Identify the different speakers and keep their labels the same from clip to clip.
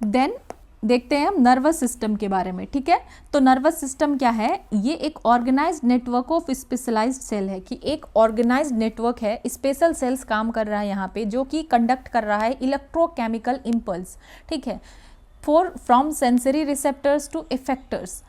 Speaker 1: Then देखते हैं हम नर्वस सिस्टम के बारे में, ठीक है। तो नर्वस सिस्टम क्या है, ये एक organised network of specialised cell है, कि एक ऑर्गेनाइज्ड नेटवर्क है, स्पेशल सेल्स काम कर रहा है यहाँ पे, जो कि कंडक्ट कर रहा है इलेक्ट्रोकेमिकल इम्पल्स, ठीक है, from sensory receptors to effectors,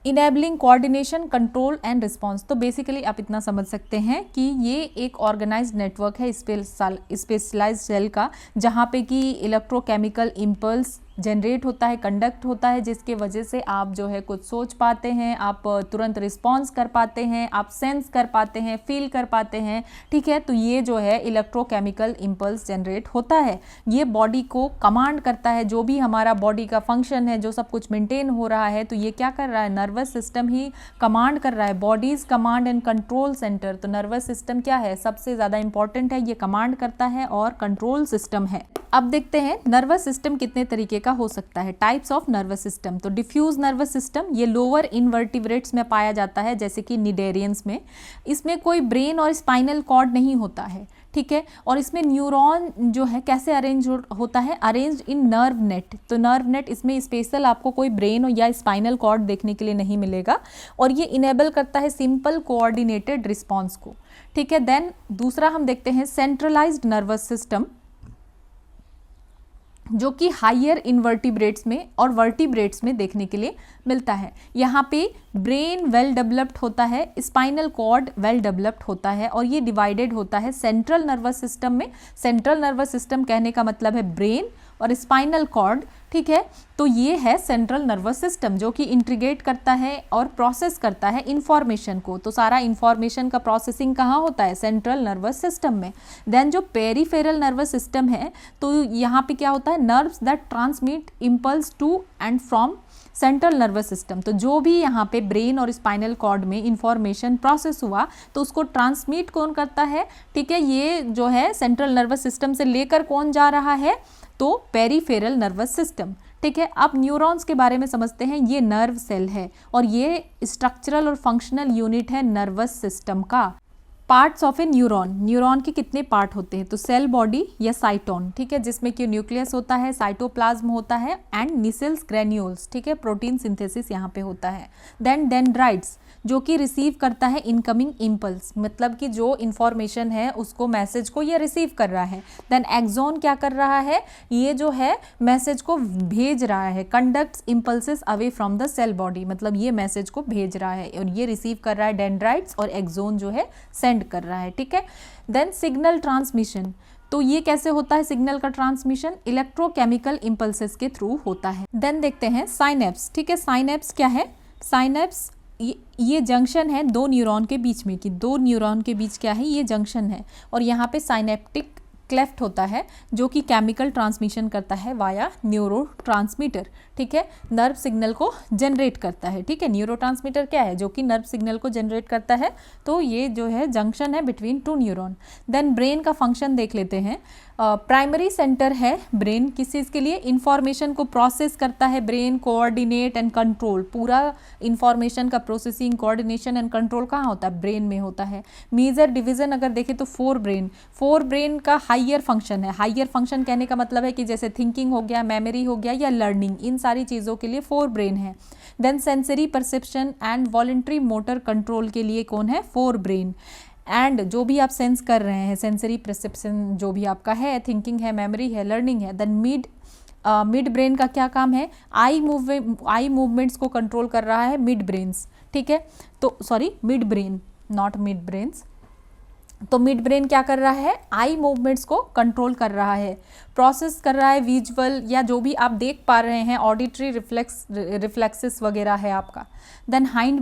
Speaker 1: enabling coordination, control and response. तो बेसिकली आप इतना समझ सकते हैं कि ये एक ऑर्गेनाइज्ड नेटवर्क है स्पेशलाइज्ड सेल का, जहाँ पे कि इलेक्ट्रोकेमिकल इम्पल्स जनरेट होता है, कंडक्ट होता है, जिसके वजह से आप जो है कुछ सोच पाते हैं, आप तुरंत रिस्पॉन्स कर पाते हैं, आप सेंस कर पाते हैं, फील कर पाते हैं, ठीक है। तो ये जो है इलेक्ट्रोकेमिकल इम्पल्स जनरेट होता है, ये बॉडी को कमांड करता है, जो भी हमारा बॉडी का फंक्शन है, जो सब कुछ मेंटेन हो रहा है, तो ये क्या कर रहा है, नर्वस सिस्टम ही कमांड कर रहा है, bodies command and control centre. तो नर्वस सिस्टम क्या है, सबसे ज़्यादा इंपॉर्टेंट है, ये कमांड करता है और कंट्रोल सिस्टम है। अब देखते हैं नर्वस सिस्टम कितने तरीके का हो सकता है, टाइप्स ऑफ नर्वस सिस्टम। तो डिफ्यूज नर्वस सिस्टम, ये लोअर इनवर्टिब्रेट्स में पाया जाता है, जैसे कि निडेरियंस में। इसमें कोई ब्रेन और स्पाइनल कॉर्ड नहीं होता है, ठीक है, और इसमें न्यूरॉन जो है कैसे अरेंज होता है, अरेंज इन नर्व नेट। तो नर्व नेट, इसमें स्पेशल आपको कोई ब्रेन या स्पाइनल कॉर्ड देखने के लिए नहीं मिलेगा, और ये इनेबल करता है सिंपल कोऑर्डिनेटेड रिस्पॉन्स को, ठीक है। देन दूसरा हम देखते हैं सेंट्रलाइज्ड नर्वस सिस्टम, जो कि हायर इनवर्टिब्रेट्स में और वर्टिब्रेट्स में देखने के लिए मिलता है। यहाँ पे ब्रेन वेल डेवलप्ड होता है, स्पाइनल कॉर्ड वेल डेवलप्ड होता है, और ये डिवाइडेड होता है सेंट्रल नर्वस सिस्टम में। सेंट्रल नर्वस सिस्टम कहने का मतलब है ब्रेन और स्पाइनल कॉर्ड, ठीक है। तो ये है सेंट्रल नर्वस सिस्टम, जो कि इंटीग्रेट करता है और प्रोसेस करता है इंफॉर्मेशन को। तो सारा इंफॉर्मेशन का प्रोसेसिंग कहाँ होता है, सेंट्रल नर्वस सिस्टम में। देन जो पेरिफेरल नर्वस सिस्टम है, तो यहाँ पे क्या होता है, nerves that transmit impulse to and from central nervous system. तो जो भी यहाँ पे ब्रेन और स्पाइनल कॉर्ड में इंफॉर्मेशन प्रोसेस हुआ, तो उसको ट्रांसमिट कौन करता है, ठीक है, ये जो है सेंट्रल नर्वस सिस्टम से लेकर कौन जा रहा है, तो पेरिफेरल नर्वस सिस्टम, ठीक है। अब न्यूरॉन्स के बारे में समझते हैं, ये नर्व सेल है और ये स्ट्रक्चरल और फंक्शनल यूनिट है नर्वस सिस्टम का। Parts of A neuron, neuron के कितने पार्ट होते हैं, तो सेल बॉडी या साइटोन, ठीक है, जिसमें कि न्यूक्लियस होता है, साइटोप्लाज्म होता है एंड निसेल्स ग्रेन्यूल्स, ठीक है, प्रोटीन सिंथेसिस यहाँ पे होता है। देन डेंड्राइट्स, जो कि रिसीव करता है इनकमिंग इम्पल्स, मतलब कि जो इन्फॉर्मेशन है उसको, मैसेज को ये रिसीव कर रहा है। देन एक्सोन क्या कर रहा है, ये जो है मैसेज को भेज रहा है, conducts impulses away from the cell body, मतलब ये मैसेज को भेज रहा है और ये रिसीव कर रहा है डेंड्राइट्स, और एक्सोन जो है सेंड कर रहा है, ठीक है। देन सिग्नल ट्रांसमिशन, तो ये कैसे होता है सिग्नल का ट्रांसमिशन, इलेक्ट्रोकेमिकल इम्पल्सेस के थ्रू होता है। देन देखते हैं साइनेप्स, ठीक है। साइनेप्स क्या है, साइनेप्स ये जंक्शन है दो न्यूरॉन के बीच में, कि दो न्यूरॉन के बीच क्या है, ये जंक्शन है, और यहाँ पे साइनेप्टिक क्लेफ्ट होता है, जो कि केमिकल ट्रांसमिशन करता है वाया न्यूरोट्रांसमीटर, ठीक है, नर्व सिग्नल को जनरेट करता है, ठीक है। न्यूरोट्रांसमीटर क्या है, जो कि नर्व सिग्नल को जनरेट करता है, तो ये जो है जंक्शन है between two neuron. Then brain का फंक्शन देख लेते हैं। प्राइमरी सेंटर है ब्रेन, किस चीज़ के लिए, इंफॉर्मेशन को प्रोसेस करता है ब्रेन, कोऑर्डिनेट एंड कंट्रोल, पूरा इंफॉर्मेशन का प्रोसेसिंग, कोऑर्डिनेशन एंड कंट्रोल कहाँ होता है, ब्रेन में होता है। मेजर डिवीजन अगर देखें तो फोर ब्रेन का हायर फंक्शन है। हायर फंक्शन कहने का मतलब है कि जैसे थिंकिंग हो गया, मेमोरी हो गया या लर्निंग, इन सारी चीज़ों के लिए फोर ब्रेन है। Then sensory perception and voluntary motor control के लिए कौन है, फोर ब्रेन। एंड जो भी आप सेंस कर रहे हैं, सेंसरी परसेप्शन जो भी आपका है, थिंकिंग है, मेमोरी है, लर्निंग है। देन मिड ब्रेन का क्या काम है, आई मूवमेंट्स को कंट्रोल कर रहा है मिड ब्रेन्स, ठीक है। तो sorry, mid brain, not mid brains. तो मिड ब्रेन क्या कर रहा है, आई मूवमेंट्स को कंट्रोल कर रहा है, प्रोसेस कर रहा है विजुअल या जो भी आप देख पा रहे हैं, ऑडिटरी रिफ्लेक्सेस वगैरह है आपका। देन हाइंड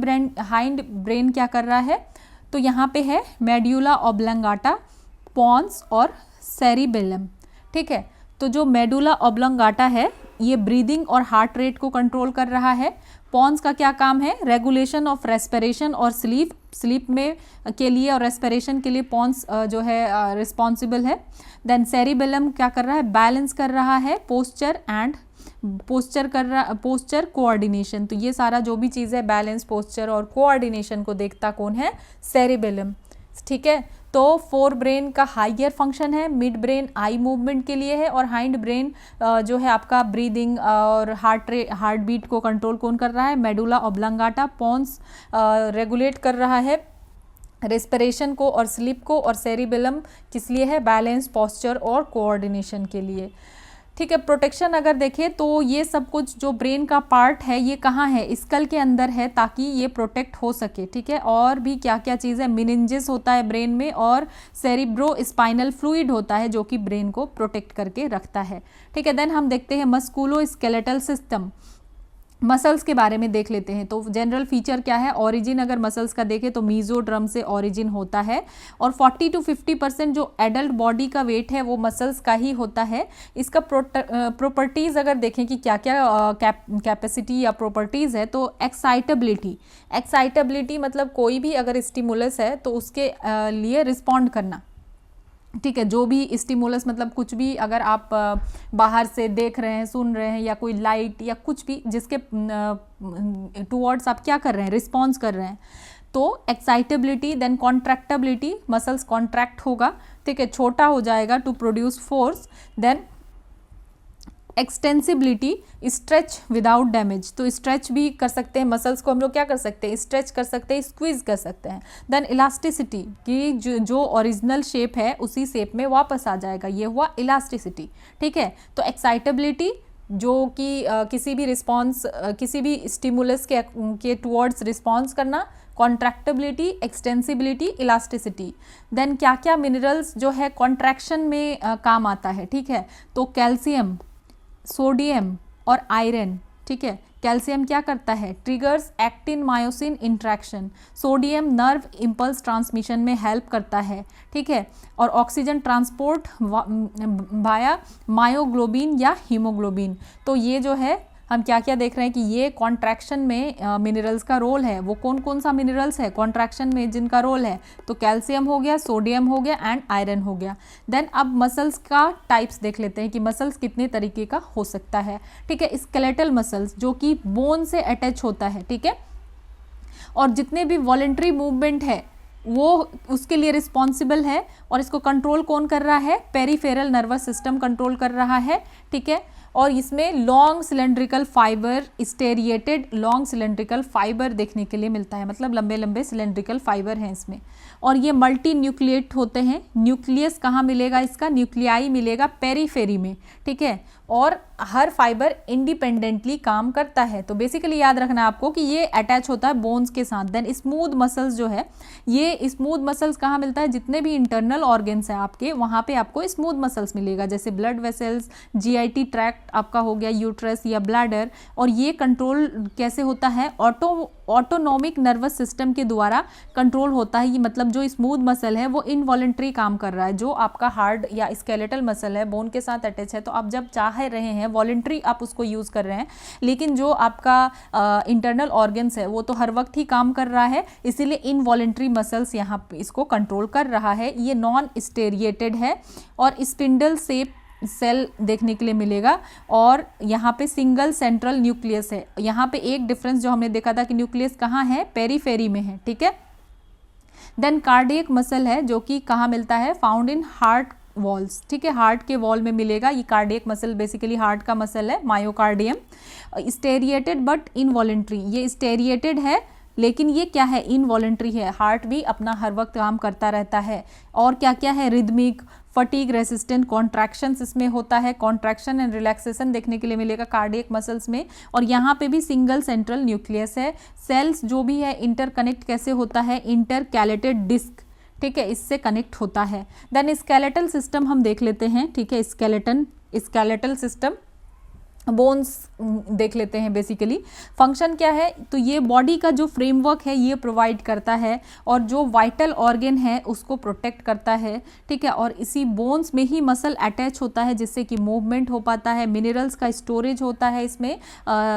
Speaker 1: ब्रेन क्या कर रहा है, तो यहाँ पे है मेड्यूला ऑब्लंगाटा, पॉन्स और सेरिबेलम, ठीक है। तो जो मेडुला ऑब्लंगाटा है, ये ब्रीदिंग और हार्ट रेट को कंट्रोल कर रहा है। पॉन्स का क्या काम है, रेगुलेशन ऑफ रेस्पिरेशन और स्लीप में के लिए और रेस्पिरेशन के लिए पॉन्स जो है रिस्पॉन्सिबल है। देन सेरिबेलम क्या कर रहा है, बैलेंस कर रहा है पोस्चर कोऑर्डिनेशन। तो ये सारा जो भी चीज़ है, बैलेंस, पोस्चर और कोऑर्डिनेशन को देखता कौन है, सेरिबेलम, ठीक है। तो फोर ब्रेन का हाइयर फंक्शन है, मिड ब्रेन आई मूवमेंट के लिए है, और हाइंड ब्रेन जो है आपका ब्रीदिंग और हार्ट बीट को कंट्रोल कौन कर रहा है, मेडुला ऑब्लांगाटा। पोन्स रेगुलेट कर रहा है रेस्पिरेशन को और स्लीप को, और सेरिबेलम किस लिए है, बैलेंस, पोस्चर और कोऑर्डिनेशन के लिए। ठीक है। प्रोटेक्शन अगर देखें तो ये सब कुछ जो ब्रेन का पार्ट है ये कहाँ है, स्कल के अंदर है, ताकि ये प्रोटेक्ट हो सके। ठीक है। और भी क्या क्या चीज़ है, मेनिंजेस होता है ब्रेन में, और सेरिब्रो स्पाइनल फ्लूइड होता है जो कि ब्रेन को प्रोटेक्ट करके रखता है। ठीक है। देन हम देखते हैं मस्कुलो स्केलेटल सिस्टम, मसल्स के बारे में देख लेते हैं। तो जनरल फीचर क्या है, ओरिजिन अगर मसल्स का देखें तो मीजोड्रम से ओरिजिन होता है, और 40 to 50% जो एडल्ट बॉडी का वेट है वो मसल्स का ही होता है। इसका प्रॉपर्टीज़ अगर देखें कि क्या क्या कैपेसिटी या प्रॉपर्टीज़ है, तो एक्साइटेबिलिटी मतलब कोई भी अगर स्टिमुलस है तो उसके लिए रिस्पॉन्ड करना। ठीक है। जो भी स्टिमुलस मतलब कुछ भी अगर आप बाहर से देख रहे हैं, सुन रहे हैं, या कोई लाइट या कुछ भी जिसके टुवर्ड्स आप क्या कर रहे हैं, रिस्पॉन्स कर रहे हैं, तो excitability. Then contractability, muscles contract होगा। ठीक है, छोटा हो जाएगा to produce force. Then extensibility, stretch without damage, तो स्ट्रेच भी कर सकते हैं मसल्स को हम लोग, क्या कर सकते हैं, स्ट्रेच कर सकते हैं, स्क्वीज कर सकते हैं। देन इलास्टिसिटी, कि जो ओरिजिनल शेप है उसी शेप में वापस आ जाएगा, ये हुआ इलास्टिसिटी। ठीक है। तो एक्साइटेबिलिटी जो कि किसी भी रिस्पॉन्स, किसी भी स्टिमुलस के टुवर्ड्स रिस्पॉन्स करना, कॉन्ट्रैक्टेबिलिटी, एक्सटेंसिबिलिटी, इलास्टिसिटी। देन क्या क्या मिनरल्स जो है कॉन्ट्रैक्शन में काम आता है। ठीक है। तो कैल्शियम, सोडियम और आयरन। ठीक है। कैल्शियम क्या करता है, triggers actin myosin interaction. Sodium nerve impulse transmission में हेल्प करता है। ठीक है। और ऑक्सीजन ट्रांसपोर्ट वाया मायोग्लोबिन या हीमोग्लोबिन। तो ये जो है हम क्या क्या देख रहे हैं कि ये कॉन्ट्रैक्शन में मिनरल्स का रोल है। वो कौन कौन सा मिनरल्स है कॉन्ट्रैक्शन में जिनका रोल है, तो कैल्शियम हो गया, सोडियम हो गया एंड आयरन हो गया। देन अब मसल्स का टाइप्स देख लेते हैं कि मसल्स कितने तरीके का हो सकता है। ठीक है। स्केलेटल मसल्स जो कि बोन से अटैच होता है। ठीक है। और जितने भी वॉलेंट्री मूवमेंट है वो उसके लिए रिस्पॉन्सिबल है, और इसको कंट्रोल कौन कर रहा है, पेरिफेरल नर्वस सिस्टम कंट्रोल कर रहा है। ठीक है। और इसमें long cylindrical fibre, striated long cylindrical fibre देखने के लिए मिलता है, मतलब लंबे लंबे सिलेंड्रिकल फाइबर हैं इसमें। और ये मल्टी न्यूक्लिएट होते हैं। न्यूक्लियस कहाँ मिलेगा इसका, न्यूक्लियाई मिलेगा पेरीफेरी में। ठीक है। और हर फाइबर इंडिपेंडेंटली काम करता है। तो बेसिकली याद रखना आपको कि ये अटैच होता है बोन्स के साथ। देन स्मूथ मसल्स जो है, ये स्मूथ मसल्स कहाँ मिलता है, जितने भी इंटरनल ऑर्गन्स हैं आपके वहाँ पे आपको स्मूथ मसल्स मिलेगा, जैसे ब्लड वेसल्स, जीआईटी ट्रैक्ट आपका हो गया, यूट्रस या ब्लैडर। और ये कंट्रोल कैसे होता है, ऑटोनॉमिक नर्वस सिस्टम के द्वारा कंट्रोल होता है। ये मतलब जो स्मूथ मसल है वो इनवॉलेंट्री काम कर रहा है। जो आपका हार्ड या स्केलेटल मसल है बोन के साथ अटैच है, तो आप जब चाह रहे हैं वॉलेंट्री आप उसको यूज़ कर रहे हैं, लेकिन जो आपका इंटरनल ऑर्गन्स है वो तो हर वक्त ही काम कर रहा है, इसीलिए इनवॉलेंट्री मसल्स यहाँ इसको कंट्रोल कर रहा है। ये नॉन स्टेरिएटेड है और स्पिंडल शेप सेल देखने के लिए मिलेगा। और यहाँ पे सिंगल सेंट्रल न्यूक्लियस है। यहाँ पे एक डिफरेंस जो हमने देखा था कि न्यूक्लियस कहाँ है, पेरीफेरी में है। ठीक है। देन कार्डियक मसल है जो कि कहाँ मिलता है, फाउंड इन हार्ट वॉल्स। ठीक है। हार्ट के वॉल में मिलेगा। ये कार्डियक मसल बेसिकली हार्ट का मसल है, मायोकार्डियम। स्टेरिएटेड बट इनवॉलेंट्री, ये स्टेरिएटेड है लेकिन ये क्या है, इनवॉलेंट्री है। हार्ट भी अपना हर वक्त काम करता रहता है। और क्या क्या है, रिदमिक, फटीग रेसिस्टेंट कॉन्ट्रैक्शंस इसमें होता है। कॉन्ट्रैक्शन एंड रिलैक्सेशन देखने के लिए मिलेगा कार्डियक मसल्स में। और यहाँ पे भी सिंगल सेंट्रल न्यूक्लियस है। सेल्स जो भी है इंटरकनेक्ट कैसे होता है, इंटरकैलेटेड डिस्क। ठीक है, इससे कनेक्ट होता है। देन स्केलेटल सिस्टम हम देख लेते हैं। ठीक है। स्केलेटल सिस्टम, बोन्स देख लेते हैं। बेसिकली फंक्शन क्या है, तो ये बॉडी का जो फ्रेमवर्क है ये प्रोवाइड करता है, और जो वाइटल ऑर्गन है उसको प्रोटेक्ट करता है। ठीक है। और इसी बोन्स में ही मसल अटैच होता है जिससे कि मूवमेंट हो पाता है। मिनरल्स का स्टोरेज होता है इसमें।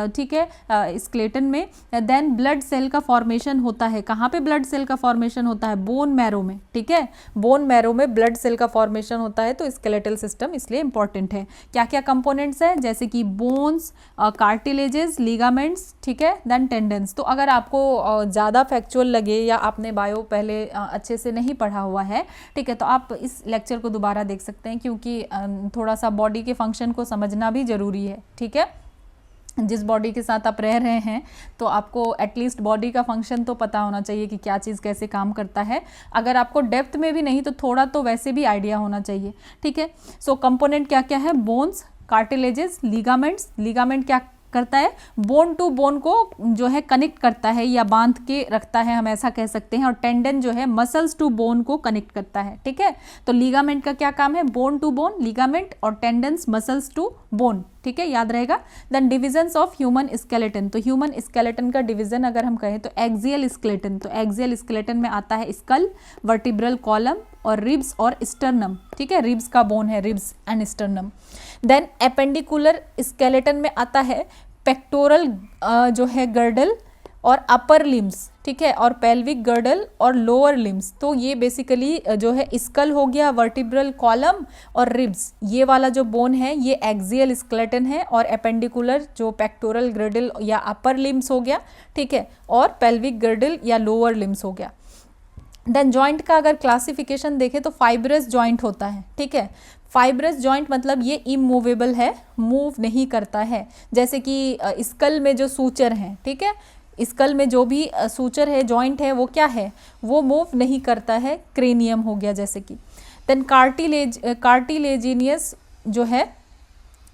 Speaker 1: ठीक है, स्केलेटन में। देन ब्लड सेल का फॉर्मेशन होता है। कहाँ पे ब्लड सेल का फॉर्मेशन होता है, बोन मैरो में। ठीक है। बोन मैरो में ब्लड सेल का फॉर्मेशन होता है। तो स्केलेटल सिस्टम इसलिए इंपॉर्टेंट है। क्या क्या कंपोनेंट्स है, जैसे कि बोन्स, कार्टिलेजेस, लिगामेंट्स, ठीक है, देन टेंडन्स। तो अगर आपको ज़्यादा फैक्चुअल लगे या आपने बायो पहले अच्छे से नहीं पढ़ा हुआ है, ठीक है, तो आप इस लेक्चर को दोबारा देख सकते हैं, क्योंकि थोड़ा सा बॉडी के फंक्शन को समझना भी ज़रूरी है, ठीक है। जिस बॉडी के साथ आप रह रहे हैं तो आपको एटलीस्ट बॉडी का फंक्शन तो पता होना चाहिए कि क्या चीज़ कैसे काम करता है। अगर आपको डेप्थ में भी नहीं तो थोड़ा तो वैसे भी आइडिया होना चाहिए, ठीक है। सो कंपोनेंट क्या क्या है, बोन्स, कार्टिलेजेस, लिगामेंट्स। लिगामेंट क्या करता है, बोन टू बोन को जो है कनेक्ट करता है या बांध के रखता है, हम ऐसा कह सकते हैं। और टेंडन जो है मसल्स टू बोन को कनेक्ट करता है, ठीक है। तो लिगामेंट का क्या काम है, बोन टू बोन, लिगामेंट, और टेंडन्स मसल्स टू बोन, ठीक है, याद रहेगा। Then divisions of human skeleton. तो ह्यूमन स्केलेटन का डिवीजन अगर हम कहें तो एक्सियल स्केलेटन। तो एक्सियल स्केलेटन में आता है स्कल, वर्टिब्रल कॉलम और रिब्स और स्टर्नम, ठीक है, रिब्स का बोन है, ribs and sternum. Then appendicular skeleton में आता है पेक्टोरल जो है गर्डल और अपर लिम्स, ठीक है, और पेल्विक गर्डल और लोअर लिम्स। तो ये बेसिकली जो है स्कल हो गया, वर्टिब्रल कॉलम और रिब्स, ये वाला जो बोन है ये एक्सियल स्केलेटन है, और एपेंडिकुलर जो पेक्टोरल गर्डल या अपर लिम्स हो गया, ठीक है, और पेल्विक गर्डल या लोअर लिम्स हो गया। देन जॉइंट का अगर क्लासिफिकेशन देखें तो फाइब्रस जॉइंट होता है, ठीक है। फाइब्रस जॉइंट मतलब ये इमूवेबल है, मूव नहीं करता है। जैसे कि स्कल में जो सूचर हैं, ठीक है, स्कल में जो भी सूचर है, जॉइंट है, वो क्या है, वो मूव नहीं करता है, क्रेनियम हो गया जैसे कि। देन कार्टिलेजिनियस जो है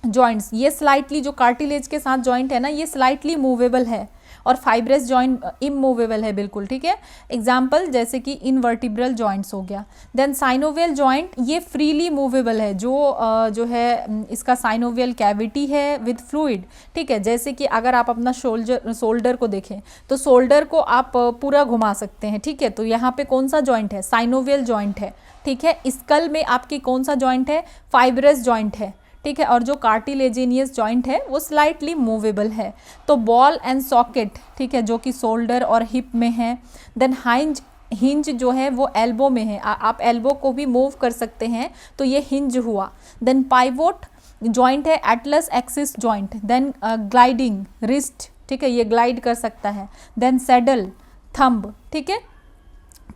Speaker 1: जॉइंट्स, ये स्लाइटली जो कार्टिलेज के साथ जॉइंट है ना, ये स्लाइटली मूवेबल है, और फाइब्रस जॉइंट इमूवेबल है बिल्कुल, ठीक है। एग्जाम्पल जैसे कि इनवर्टिब्रल जॉइंट्स हो गया। देन साइनोवियल जॉइंट, ये फ्रीली मूवेबल है, जो है इसका साइनोवियल कैविटी है विद फ्लूइड, ठीक है। जैसे कि अगर आप अपना शोल्डर को देखें तो शोल्डर को आप पूरा घुमा सकते हैं, ठीक है। तो यहाँ पे कौन सा जॉइंट है, साइनोवियल जॉइंट है, ठीक है। स्कल में आपकी कौन सा जॉइंट है, फाइब्रस जॉइंट है, ठीक है। और जो कार्टिलेजिनियस जॉइंट है वो स्लाइटली मूवेबल है। तो बॉल एंड सॉकेट, ठीक है, जो कि शोल्डर और हिप में है। देन हिंज जो है वो एल्बो में है, आप एल्बो को भी मूव कर सकते हैं, तो ये हिंज हुआ। देन पाइवोट जॉइंट है atlas axis joint. Then gliding wrist, ठीक है, ये ग्लाइड कर सकता है। देन सैडल थंब, ठीक है,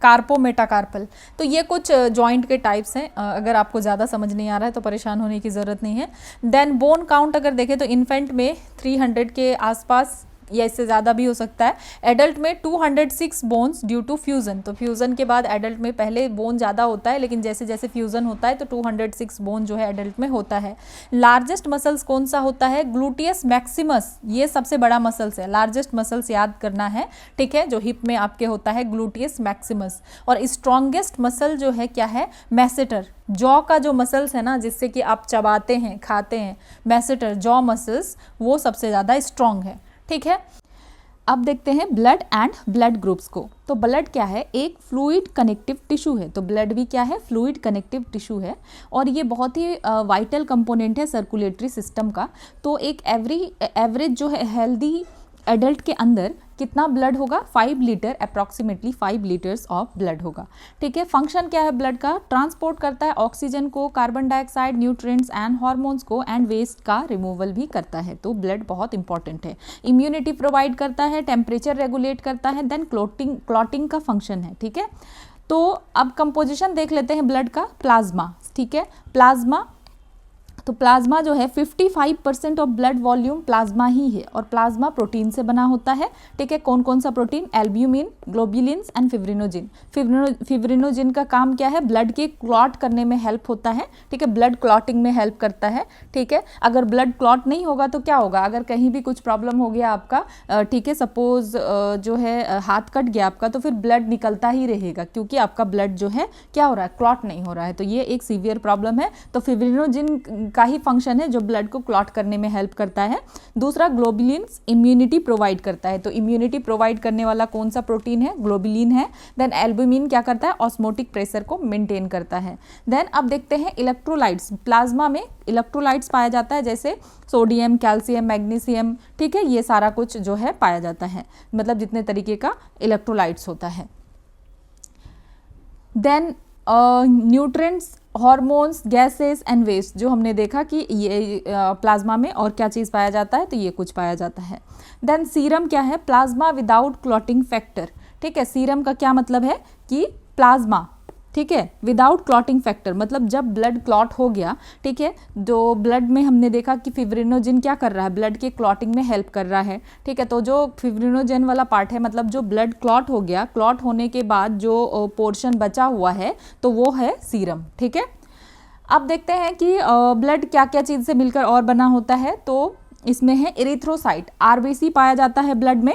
Speaker 1: कार्पो मेटाकार्पल। तो ये कुछ जॉइंट के टाइप्स हैं। अगर आपको ज़्यादा समझ नहीं आ रहा है तो परेशान होने की ज़रूरत नहीं है। देन बोन काउंट अगर देखें तो इन्फेंट में 300 के आसपास या इससे ज़्यादा भी हो सकता है। एडल्ट में 206 बोन्स ड्यू टू फ्यूज़न। तो फ्यूज़न के बाद एडल्ट में पहले बोन ज़्यादा होता है, लेकिन जैसे जैसे फ्यूज़न होता है तो 206 बोन जो है एडल्ट में होता है। लार्जेस्ट मसल्स कौन सा होता है, ग्लूटियस मैक्सिमस, ये सबसे बड़ा मसल्स है। लार्जेस्ट मसल्स याद करना है, ठीक है, जो हिप में आपके होता है ग्लूटियस मैक्सिमस। और स्ट्रॉन्गेस्ट मसल जो है क्या है, मैसेटर, जॉ का जो मसल्स है ना, जिससे कि आप चबाते हैं, खाते हैं, मैसेटर जॉ मसल्स, वो सबसे ज़्यादा स्ट्रॉन्ग है, ठीक है। अब देखते हैं ब्लड एंड ब्लड ग्रुप्स को। तो ब्लड क्या है, एक फ्लूइड कनेक्टिव टिश्यू है। तो ब्लड भी क्या है, फ्लूइड कनेक्टिव टिश्यू है, और ये बहुत ही वाइटल कंपोनेंट है सर्कुलेटरी सिस्टम का। तो एक एवरेज जो है हेल्दी एडल्ट के अंदर कितना ब्लड होगा, 5 litre, approximately 5 litres of blood होगा, ठीक है। फंक्शन क्या है ब्लड का, ट्रांसपोर्ट करता है ऑक्सीजन को, carbon dioxide, nutrients and hormones को, एंड वेस्ट का रिमूवल भी करता है। तो ब्लड बहुत इंपॉर्टेंट है। इम्यूनिटी प्रोवाइड करता है, टेम्परेचर रेगुलेट करता है, देन क्लॉटिंग का फंक्शन है, ठीक है। तो अब कंपोजिशन देख लेते हैं ब्लड का। प्लाज्मा, ठीक है, प्लाज्मा, तो प्लाज्मा जो है 55% ऑफ ब्लड वॉल्यूम प्लाज्मा ही है, और प्लाज्मा प्रोटीन से बना होता है, ठीक है। कौन कौन सा protein, albumin, globulins and fibrinogen. Fibrinogen का काम क्या है, ब्लड के क्लॉट करने में हेल्प होता है, ठीक है, ब्लड क्लॉटिंग में हेल्प करता है, ठीक है। अगर ब्लड क्लॉट नहीं होगा तो क्या होगा, अगर कहीं भी कुछ प्रॉब्लम हो गया आपका, ठीक है, सपोज जो है हाथ कट गया आपका, तो फिर ब्लड निकलता ही रहेगा, क्योंकि आपका ब्लड जो है क्या हो रहा है, क्लॉट नहीं हो रहा है। तो ये एक सीवियर प्रॉब्लम है। तो फिब्रिनोजिन का ही फंक्शन है जो ब्लड को क्लॉट करने में हेल्प करता है। दूसरा, ग्लोबुलिन्स इम्यूनिटी प्रोवाइड करता है। तो इम्यूनिटी प्रोवाइड करने वाला कौन सा प्रोटीन है, ग्लोबुलिन है। देन एल्ब्यूमिन क्या करता है, ऑस्मोटिक प्रेशर को मेंटेन करता है। देन अब देखते हैं इलेक्ट्रोलाइट्स। प्लाज्मा में इलेक्ट्रोलाइट्स पाया जाता है, जैसे सोडियम, कैल्शियम, मैग्नीशियम, ठीक है, ये सारा कुछ जो है पाया जाता है, मतलब जितने तरीके का इलेक्ट्रोलाइट्स होता है। Then nutrients hormones, gases and waste, जो हमने देखा कि ये प्लाज्मा में और क्या चीज़ पाया जाता है, तो ये कुछ पाया जाता है। देन सीरम क्या है, प्लाज्मा विदाउट क्लॉटिंग फैक्टर, ठीक है। सीरम का क्या मतलब है कि प्लाज्मा, ठीक है, विदाउट क्लॉटिंग फैक्टर, मतलब जब ब्लड क्लॉट हो गया, ठीक है, जो ब्लड में हमने देखा कि फिब्रिनोजन क्या कर रहा है, ब्लड के क्लॉटिंग में हेल्प कर रहा है, ठीक है। तो जो फिब्रिनोजन वाला पार्ट है, मतलब जो ब्लड क्लॉट हो गया, क्लॉट होने के बाद जो पोर्शन बचा हुआ है, तो वो है सीरम, ठीक है। अब देखते हैं कि ब्लड क्या क्या चीज़ से मिलकर और बना होता है। तो इसमें है इरिथ्रोसाइट, आरबीसी पाया जाता है ब्लड में,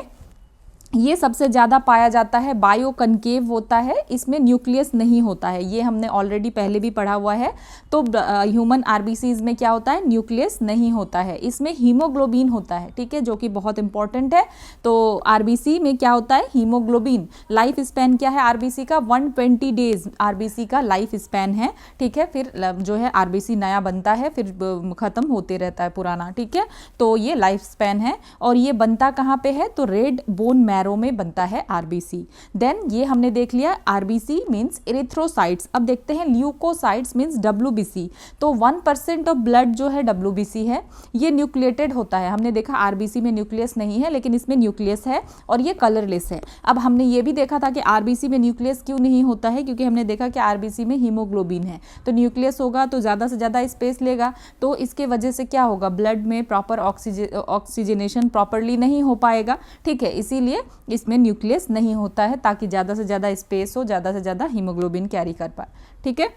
Speaker 1: ये सबसे ज़्यादा पाया जाता है, बायो कनकेव होता है, इसमें न्यूक्लियस नहीं होता है, ये हमने ऑलरेडी पहले भी पढ़ा हुआ है। तो ह्यूमन आरबीसीज में क्या होता है, न्यूक्लियस नहीं होता है, इसमें हीमोग्लोबिन होता है, ठीक है, जो कि बहुत इंपॉर्टेंट है। तो आरबीसी में क्या होता है, हीमोग्लोबिन। लाइफ स्पैन क्या है आरबीसी का, 120 डेज आरबीसी का लाइफ स्पैन है, ठीक है। फिर जो है आरबीसी नया बनता है, फिर ख़त्म होते रहता है पुराना, ठीक है। तो ये लाइफ स्पैन है, और ये बनता कहाँ पे है, तो रेड बोन मैरो में बनता है आरबीसी। देन ये हमने देख लिया, आरबीसी मींस इरिथ्रोसाइट्स। अब देखते हैं ल्यूकोसाइट्स मींस डब्ल्यूबीसी। तो 1% ऑफ ब्लड जो है डब्ल्यूबीसी है, ये न्यूक्लिएटेड होता है। हमने देखा आरबीसी में न्यूक्लियस नहीं है, लेकिन इसमें न्यूक्लियस है और ये कलरलेस है। अब हमने ये भी देखा था कि आरबीसी में न्यूक्लियस क्यों नहीं होता है, क्योंकि हमने देखा कि आरबीसी में हीमोग्लोबिन है, तो न्यूक्लियस होगा तो ज़्यादा से ज़्यादा स्पेस लेगा, तो इसके वजह से क्या होगा, ब्लड में प्रॉपर ऑक्सीजनेशन प्रॉपरली नहीं हो पाएगा, ठीक है। इसीलिए इसमें न्यूक्लियस नहीं होता है, ताकि ज़्यादा से ज़्यादा स्पेस हो, ज़्यादा से ज़्यादा हीमोग्लोबिन कैरी कर पाए, ठीक है।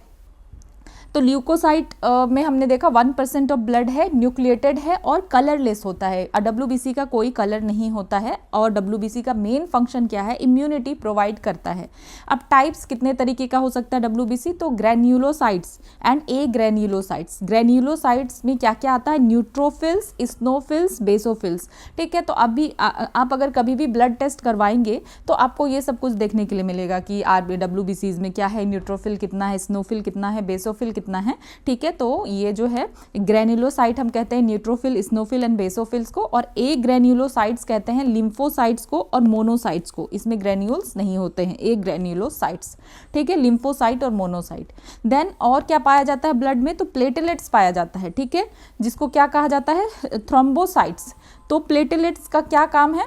Speaker 1: तो ल्यूकोसाइट में हमने देखा 1% ऑफ ब्लड है, न्यूक्लिएटेड है और कलरलेस होता है। डब्ल्यूबीसी का कोई कलर नहीं होता है, और डब्ल्यूबीसी का मेन फंक्शन क्या है, इम्यूनिटी प्रोवाइड करता है। अब टाइप्स कितने तरीके का हो सकता है डब्ल्यूबीसी, तो granulocytes and A granulocytes. Granulocytes में क्या क्या आता है, न्यूट्रोफिल्स, स्नोफिल्स, बेसोफिल्स, ठीक है। तो अभी आप अगर कभी भी ब्लड टेस्ट करवाएंगे तो आपको ये सब कुछ देखने के लिए मिलेगा कि डब्ल्यूबीसीज में क्या है, न्यूट्रोफिल कितना है, स्नोफिल कितना है, बेसोफिल कितना है, ठीक है। तो ये जो है ग्रैन्युलोसाइट हम कहते हैं न्यूट्रोफिल, स्नोफिल एंड बेसोफिल्स को, और ए ग्रैन्युलोसाइट्स कहते हैं लिम्फोसाइट्स को और मोनोसाइट्स को। इसमें ग्रैन्यूल्स नहीं होते हैं, ए ग्रैन्युलोसाइट्स, ठीक है, लिम्फोसाइट और मोनोसाइट। देन और क्या पाया जाता है ब्लड में, तो प्लेटलेट्स पाया जाता है, ठीक है, जिसको क्या कहा जाता है, थ्रोम्बोसाइट्स। तो प्लेटलेट्स का क्या काम है,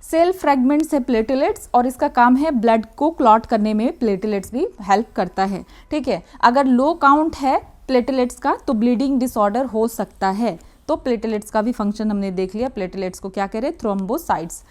Speaker 1: सेल फ्रेगमेंट्स है प्लेटलेट्स, और इसका काम है ब्लड को क्लॉट करने में प्लेटलेट्स भी हेल्प करता है, ठीक है। अगर लो काउंट है प्लेटलेट्स का तो ब्लीडिंग डिसऑर्डर हो सकता है। तो प्लेटलेट्स का भी फंक्शन हमने देख लिया, प्लेटलेट्स को क्या कह रहे हैं, थ्रोम्बोसाइट्स।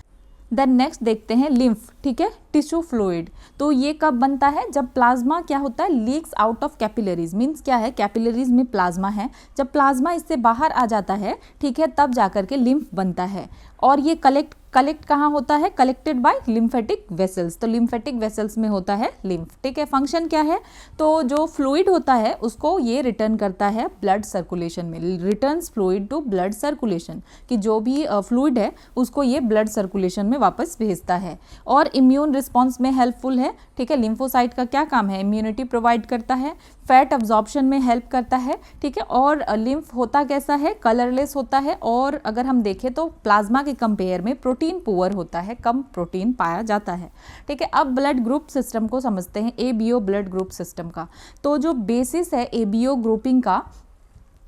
Speaker 1: देन नेक्स्ट देखते हैं लिम्फ, ठीक है, टिश्यू फ्लूइड। तो ये कब बनता है, जब प्लाज्मा क्या होता है, leaks out of capillaries. Means क्या है, कैपिलरीज में प्लाज्मा है, जब प्लाज्मा इससे बाहर आ जाता है, ठीक है, तब जाकर के लिम्फ बनता है। और ये कलेक्ट कहाँ होता है, कलेक्टेड बाय लिम्फेटिक वेसल्स। तो लिम्फेटिक वेसल्स में होता है लिम्फ, ठीक है। फंक्शन क्या है, तो जो फ्लूइड होता है उसको ये रिटर्न करता है ब्लड सर्कुलेशन में, returns fluid to blood circulation, कि जो भी फ्लूइड है उसको ये ब्लड सर्कुलेशन में वापस भेजता है। और इम्यून रिस्पॉन्स में हेल्पफुल है, ठीक है। लिम्फोसाइट का क्या काम है, इम्यूनिटी प्रोवाइड करता है, फैट अब्जॉर्प्शन में हेल्प करता है, ठीक है। और लिम्फ होता कैसा है, कलरलेस होता है, और अगर हम देखें तो प्लाज्मा के कंपेयर में प्रोटीन पुअर होता है, कम प्रोटीन पाया जाता है, ठीक है। अब ब्लड ग्रुप सिस्टम को समझते हैं, एबीओ ब्लड ग्रुप सिस्टम का। तो जो बेसिस है एबीओ ग्रुपिंग का,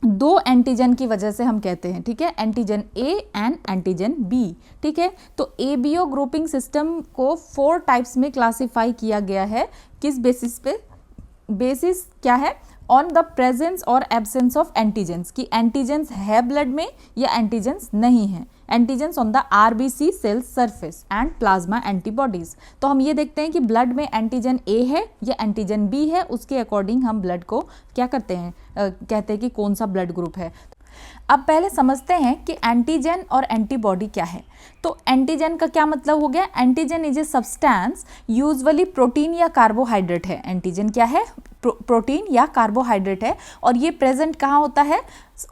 Speaker 1: दो एंटीजन की वजह से हम कहते हैं, ठीक है, antigen A and antigen B, ठीक है। तो एबीओ ग्रुपिंग सिस्टम को 4 टाइप्स में क्लासिफाई किया गया है। किस बेसिस पे, बेसिस क्या है, ऑन द प्रेजेंस और एब्सेंस ऑफ एंटीजेंस, कि एंटीजेंस है ब्लड में या एंटीजेंस नहीं है। Antigens on the RBC cell surface and plasma antibodies. तो हम ये देखते हैं कि ब्लड में एंटीजन ए है या एंटीजन बी है, उसके अकॉर्डिंग हम ब्लड को क्या करते हैं, कहते हैं कि कौन सा ब्लड ग्रुप है। अब पहले समझते हैं कि एंटीजन और एंटीबॉडी क्या है। तो एंटीजन का क्या मतलब हो गया, antigen is a substance, usually protein या कार्बोहाइड्रेट है। एंटीजन क्या है, प्रोटीन या कार्बोहाइड्रेट है, और ये प्रेजेंट कहाँ होता है,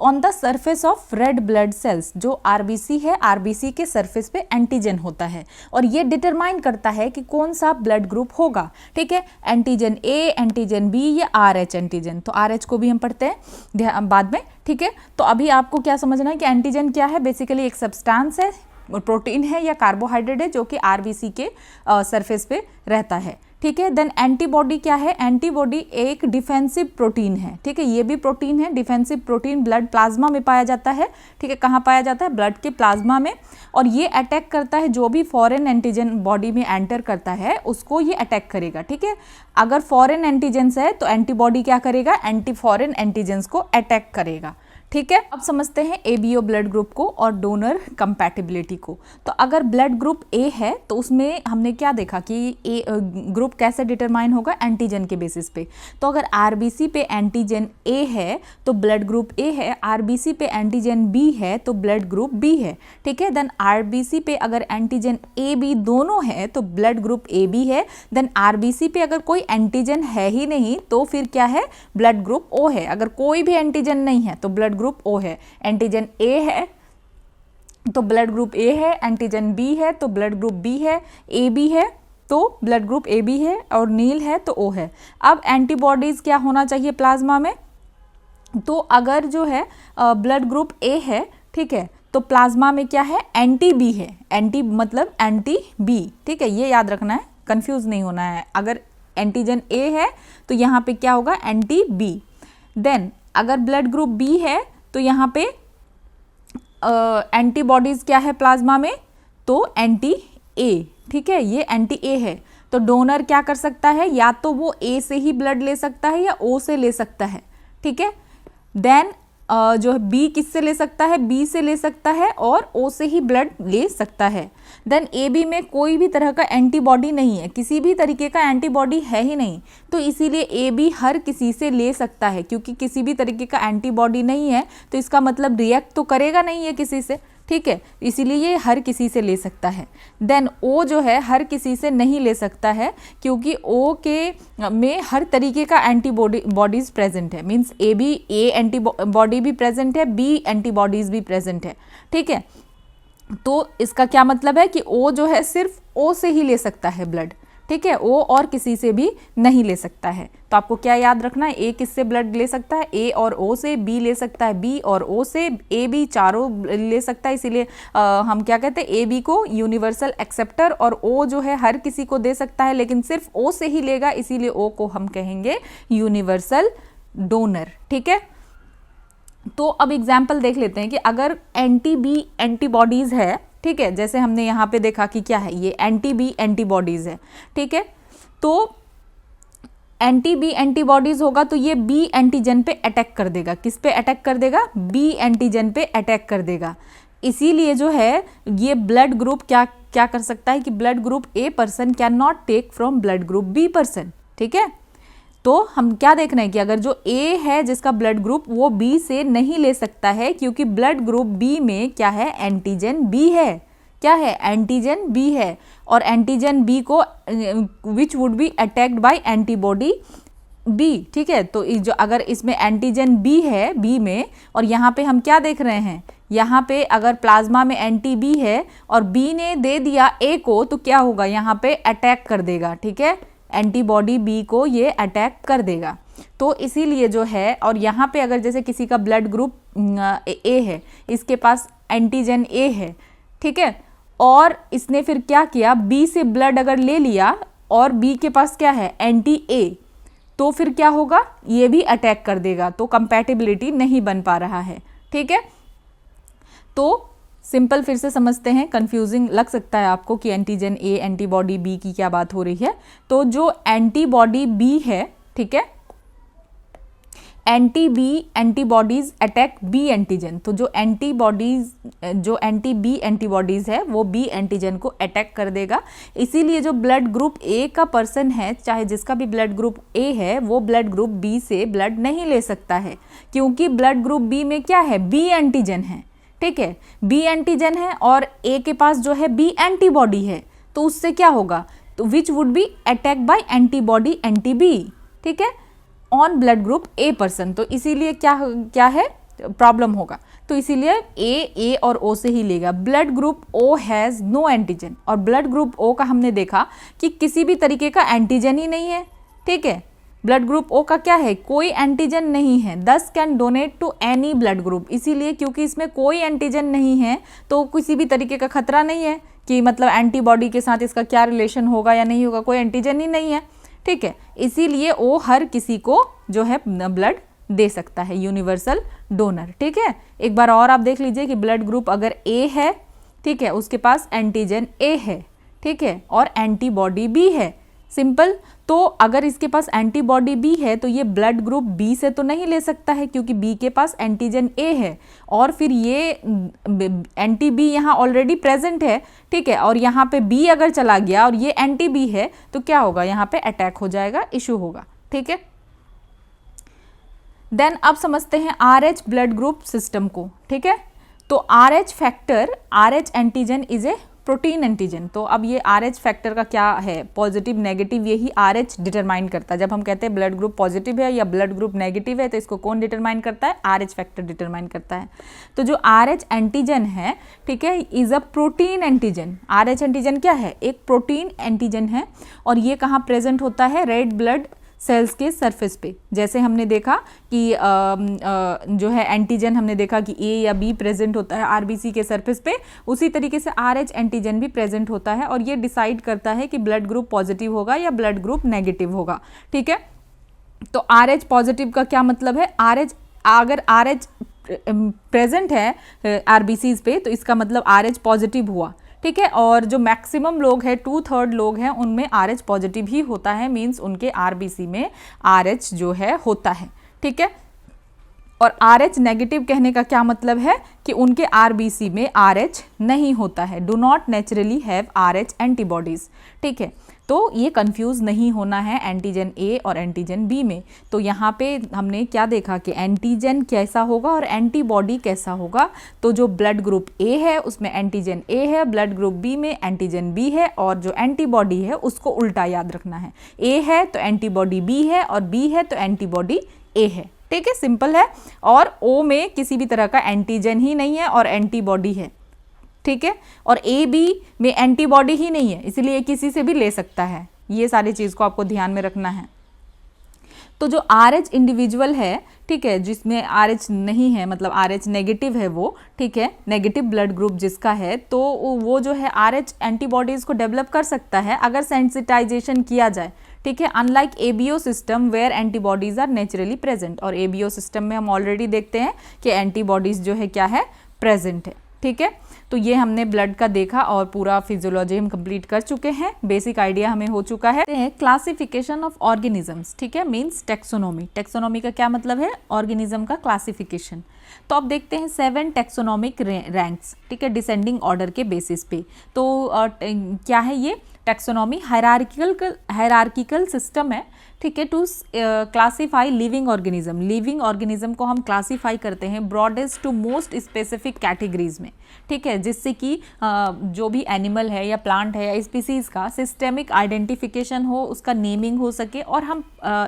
Speaker 1: on the surface of red blood cells. जो आरबीसी है, आरबीसी के सरफेस पे एंटीजन होता है, और ये डिटरमाइन करता है कि कौन सा ब्लड ग्रुप होगा, ठीक है, एंटीजन ए, एंटीजन बी या आरएच एंटीजन। तो आरएच को भी हम पढ़ते हैं बाद में, ठीक है। तो अभी आपको क्या समझना है कि एंटीजन क्या है, बेसिकली एक सब्सटेंस है, प्रोटीन है या कार्बोहाइड्रेट है, जो कि आरबीसी के सरफेस पे रहता है, ठीक है। देन एंटीबॉडी क्या है, एंटीबॉडी एक डिफेंसिव प्रोटीन है, ठीक है, ये भी प्रोटीन है, डिफेंसिव प्रोटीन ब्लड प्लाज्मा में पाया जाता है, ठीक है, कहाँ पाया जाता है, ब्लड के प्लाज्मा में, और ये अटैक करता है जो भी फॉरेन एंटीजन बॉडी में एंटर करता है उसको ये अटैक करेगा, ठीक है। अगर फॉरेन एंटीजेंस है तो एंटीबॉडी क्या करेगा, एंटी फॉरेन एंटीजेंस को अटैक करेगा, ठीक है। अब समझते हैं एबीओ ब्लड ग्रुप को और डोनर कंपैटिबिलिटी को। तो अगर ब्लड ग्रुप ए है तो उसमें हमने क्या देखा कि ए ग्रुप कैसे डिटरमाइन होगा, एंटीजन के बेसिस पे। तो अगर आरबीसी पे एंटीजन ए है तो ब्लड ग्रुप ए है, आरबीसी पे एंटीजन बी है तो ब्लड ग्रुप बी है, ठीक है। देन आरबीसी पे अगर एंटीजन ए बी दोनों है तो ब्लड ग्रुप ए बी है। देन आरबीसी पे अगर कोई एंटीजन है ही नहीं तो फिर क्या है, ब्लड ग्रुप ओ है। अगर कोई भी एंटीजन नहीं है तो ब्लड ग्रुप ओ है। एंटीजन ए है तो ब्लड ग्रुप ए है, एंटीजन बी है तो ब्लड ग्रुप बी है, ए बी है तो ब्लड ग्रुप ए बी है, और नील है तो ओ है। अब एंटीबॉडीज क्या होना चाहिए प्लाज्मा में, तो अगर जो है ब्लड ग्रुप ए है, ठीक है, तो प्लाज्मा में क्या है, एंटी बी है, एंटी मतलब एंटी बी, ठीक है, ये याद रखना है, कंफ्यूज नहीं होना है। अगर एंटीजन ए है तो यहाँ पे क्या होगा, एंटी बी। देन अगर ब्लड ग्रुप बी है तो यहाँ पे एंटीबॉडीज क्या है प्लाज्मा में, तो एंटी ए, ठीक है, ये एंटी ए है। तो डोनर क्या कर सकता है, या तो वो ए से ही ब्लड ले सकता है या ओ से ले सकता है, ठीक है। देन जो है बी किससे ले सकता है, बी से ले सकता है और ओ से ही ब्लड ले सकता है। देन ए बी में कोई भी तरह का एंटीबॉडी नहीं है, किसी भी तरीके का एंटीबॉडी है ही नहीं, तो इसीलिए ए बी हर किसी से ले सकता है, क्योंकि किसी भी तरीके का एंटीबॉडी नहीं है तो इसका मतलब रिएक्ट तो करेगा नहीं है किसी से, ठीक है, इसीलिए ये हर किसी से ले सकता है। देन ओ जो है हर किसी से नहीं ले सकता है, क्योंकि ओ के में हर तरीके का एंटीबॉडीज प्रेजेंट है, means A B A antibody भी प्रेजेंट है, बी एंटीबॉडीज भी प्रेजेंट है, ठीक है। तो इसका क्या मतलब है कि ओ जो है सिर्फ ओ से ही ले सकता है ब्लड, ठीक है, ओ और किसी से भी नहीं ले सकता है। तो आपको क्या याद रखना है, ए किससे ब्लड ले सकता है, ए और ओ से, बी ले सकता है बी और ओ से, ए बी चारों ले सकता है, इसीलिए हम क्या कहते हैं, ए बी को यूनिवर्सल एक्सेप्टर, और ओ जो है हर किसी को दे सकता है लेकिन सिर्फ ओ से ही लेगा, इसीलिए ओ को हम कहेंगे यूनिवर्सल डोनर, ठीक है। तो अब एग्जाम्पल देख लेते हैं कि अगर एंटी बी एंटीबॉडीज है, ठीक है, जैसे हमने यहाँ पे देखा कि क्या है, ये एंटी बी एंटीबॉडीज है, ठीक है। तो एंटी बी एंटीबॉडीज होगा तो ये बी एंटीजन पे अटैक कर देगा, किस पे अटैक कर देगा, बी एंटीजन पे अटैक कर देगा। इसीलिए जो है ये ब्लड ग्रुप क्या क्या कर सकता है कि blood group A person can not take from blood group B person, ठीक है। तो हम क्या देख रहे हैं कि अगर जो ए है जिसका ब्लड ग्रुप, वो बी से नहीं ले सकता है, क्योंकि ब्लड ग्रुप बी में क्या है, एंटीजन बी है, क्या है, एंटीजन बी है, और एंटीजन बी को which would be attacked by antibody B, ठीक है। तो जो अगर इसमें एंटीजन बी है बी में, और यहाँ पे हम क्या देख रहे हैं, यहाँ पे अगर प्लाज्मा में एंटी बी है और बी ने दे दिया ए को, तो क्या होगा, यहाँ पे अटैक कर देगा, ठीक है, एंटीबॉडी बी को ये अटैक कर देगा। तो इसीलिए जो है, और यहाँ पे अगर जैसे किसी का ब्लड ग्रुप ए है, इसके पास एंटीजन ए है, ठीक है, और इसने फिर क्या किया, बी से ब्लड अगर ले लिया और बी के पास क्या है, एंटी ए, तो फिर क्या होगा, ये भी अटैक कर देगा, तो कंपैटिबिलिटी नहीं बन पा रहा है, ठीक है। तो सिंपल फिर से समझते हैं, कंफ्यूजिंग लग सकता है आपको कि एंटीजन ए एंटीबॉडी बी की क्या बात हो रही है। तो जो एंटीबॉडी बी है, ठीक है, anti B antibodies attack B antigen, तो जो एंटी बी एंटीबॉडीज है वो बी एंटीजन को अटैक कर देगा। इसीलिए जो ब्लड ग्रुप ए का पर्सन है, चाहे जिसका भी ब्लड ग्रुप ए है, वो ब्लड ग्रुप बी से ब्लड नहीं ले सकता है, क्योंकि ब्लड ग्रुप बी में क्या है, बी एंटीजन है, ठीक है, बी एंटीजन है, और ए के पास जो है बी एंटीबॉडी है, तो उससे क्या होगा, तो which would be attack by antibody anti B, ठीक है, on blood group A person. तो इसीलिए क्या है, प्रॉब्लम होगा। तो इसीलिए ए और ओ से ही लेगा। Blood group O has no antigen, और ब्लड ग्रुप ओ का हमने देखा कि किसी भी तरीके का एंटीजन ही नहीं है, ठीक है, ब्लड ग्रुप ओ का क्या है, कोई एंटीजन नहीं है, this can donate to any blood group. इसीलिए क्योंकि इसमें कोई एंटीजन नहीं है तो किसी भी तरीके का खतरा नहीं है कि मतलब एंटीबॉडी के साथ इसका क्या रिलेशन होगा या नहीं होगा, कोई एंटीजन ही नहीं है, ठीक है। इसीलिए ओ हर किसी को जो है ब्लड दे सकता है, यूनिवर्सल डोनर, ठीक है। एक बार और आप देख लीजिए कि ब्लड ग्रुप अगर ए है, ठीक है, उसके पास एंटीजन ए है, ठीक है, और एंटीबॉडी बी है, सिंपल। तो अगर इसके पास एंटीबॉडी बी है तो ये ब्लड ग्रुप बी से तो नहीं ले सकता है क्योंकि बी के पास एंटीजन ए है, और फिर ये एंटी बी यहाँ ऑलरेडी प्रेजेंट है, ठीक है, और यहाँ पे बी अगर चला गया और ये एंटी बी है तो क्या होगा, यहाँ पे अटैक हो जाएगा, इशू होगा, ठीक है। देन अब समझते हैं RH ब्लड ग्रुप सिस्टम को, ठीक है। तो RH factor, RH antigen is a protein antigen. तो अब ये RH फैक्टर का क्या है, पॉजिटिव नेगेटिव, यही RH डिटरमाइन करता है। जब हम कहते हैं ब्लड ग्रुप पॉजिटिव है या ब्लड ग्रुप नेगेटिव है तो इसको कौन डिटरमाइन करता है, RH फैक्टर डिटरमाइन करता है। तो जो RH एंटीजन है, ठीक है, is a protein antigen. RH antigen क्या है, एक प्रोटीन एंटीजन है, और ये कहाँ प्रेजेंट होता है, रेड ब्लड सेल्स के सरफेस पे। जैसे हमने देखा कि जो है एंटीजन, हमने देखा कि ए या बी प्रेजेंट होता है आरबीसी के सरफेस पे, उसी तरीके से RH एंटीजन भी प्रेजेंट होता है, और ये डिसाइड करता है कि ब्लड ग्रुप पॉजिटिव होगा या ब्लड ग्रुप नेगेटिव होगा, ठीक है। तो RH पॉजिटिव का क्या मतलब है, RH अगर RH प्रेजेंट है आरबीसीज पे तो इसका मतलब RH पॉजिटिव हुआ, ठीक है। और जो मैक्सिमम लोग हैं, 2/3 लोग हैं, उनमें RH पॉजिटिव ही होता है, मीन्स उनके आरबीसी में RH जो है होता है, ठीक है। और RH नेगेटिव कहने का क्या मतलब है कि उनके आरबीसी में RH नहीं होता है, do not naturally have RH antibodies, ठीक है। तो ये कंफ्यूज नहीं होना है एंटीजन ए और एंटीजन बी में। तो यहाँ पे हमने क्या देखा कि एंटीजन कैसा होगा और एंटीबॉडी कैसा होगा। तो जो ब्लड ग्रुप ए है उसमें एंटीजन ए है, ब्लड ग्रुप बी में एंटीजन बी है, और जो एंटीबॉडी है उसको उल्टा याद रखना है, ए है तो एंटीबॉडी बी है और बी है तो एंटीबॉडी ए है, ठीक है, सिंपल है। और ओ में किसी भी तरह का एंटीजन ही नहीं है और एंटीबॉडी है, ठीक है। और ए बी में एंटीबॉडी ही नहीं है, इसलिए किसी से भी ले सकता है। ये सारी चीज़ को आपको ध्यान में रखना है। तो जो RH इंडिविजुअल है, ठीक है, जिसमें RH नहीं है, मतलब RH नेगेटिव है वो, ठीक है, नेगेटिव ब्लड ग्रुप जिसका है, तो वो जो है RH एंटीबॉडीज़ को डेवलप कर सकता है अगर सेंसिटाइजेशन किया जाए, ठीक है। Unlike ABO system where antibodies are naturally present. और ABO सिस्टम में हम ऑलरेडी देखते हैं कि एंटीबॉडीज़ जो है क्या है, प्रेजेंट है, ठीक है। तो ये हमने ब्लड का देखा और पूरा फिजियोलॉजी हम कंप्लीट कर चुके हैं, बेसिक आइडिया हमें हो चुका है। क्लासिफिकेशन ऑफ ऑर्गेनिजम्स, ठीक है, मींस टेक्सोनॉमी। टेक्सोनॉमी का क्या मतलब है, ऑर्गेनिज्म का क्लासिफिकेशन। तो अब देखते हैं 7 टेक्सोनॉमिक रैंक्स, ठीक है, डिसेंडिंग ऑर्डर के बेसिस पे। तो क्या है ये टेक्सोनॉमी, हायरार्किकल सिस्टम है, ठीक है, to classify living organism. Living organism को हम क्लासीफाई करते हैं broadest to most specific categories में, ठीक है, जिससे कि जो भी एनिमल है या प्लांट है या स्पीसीज़ का सिस्टेमिक आइडेंटिफिकेशन हो, उसका नेमिंग हो सके और हम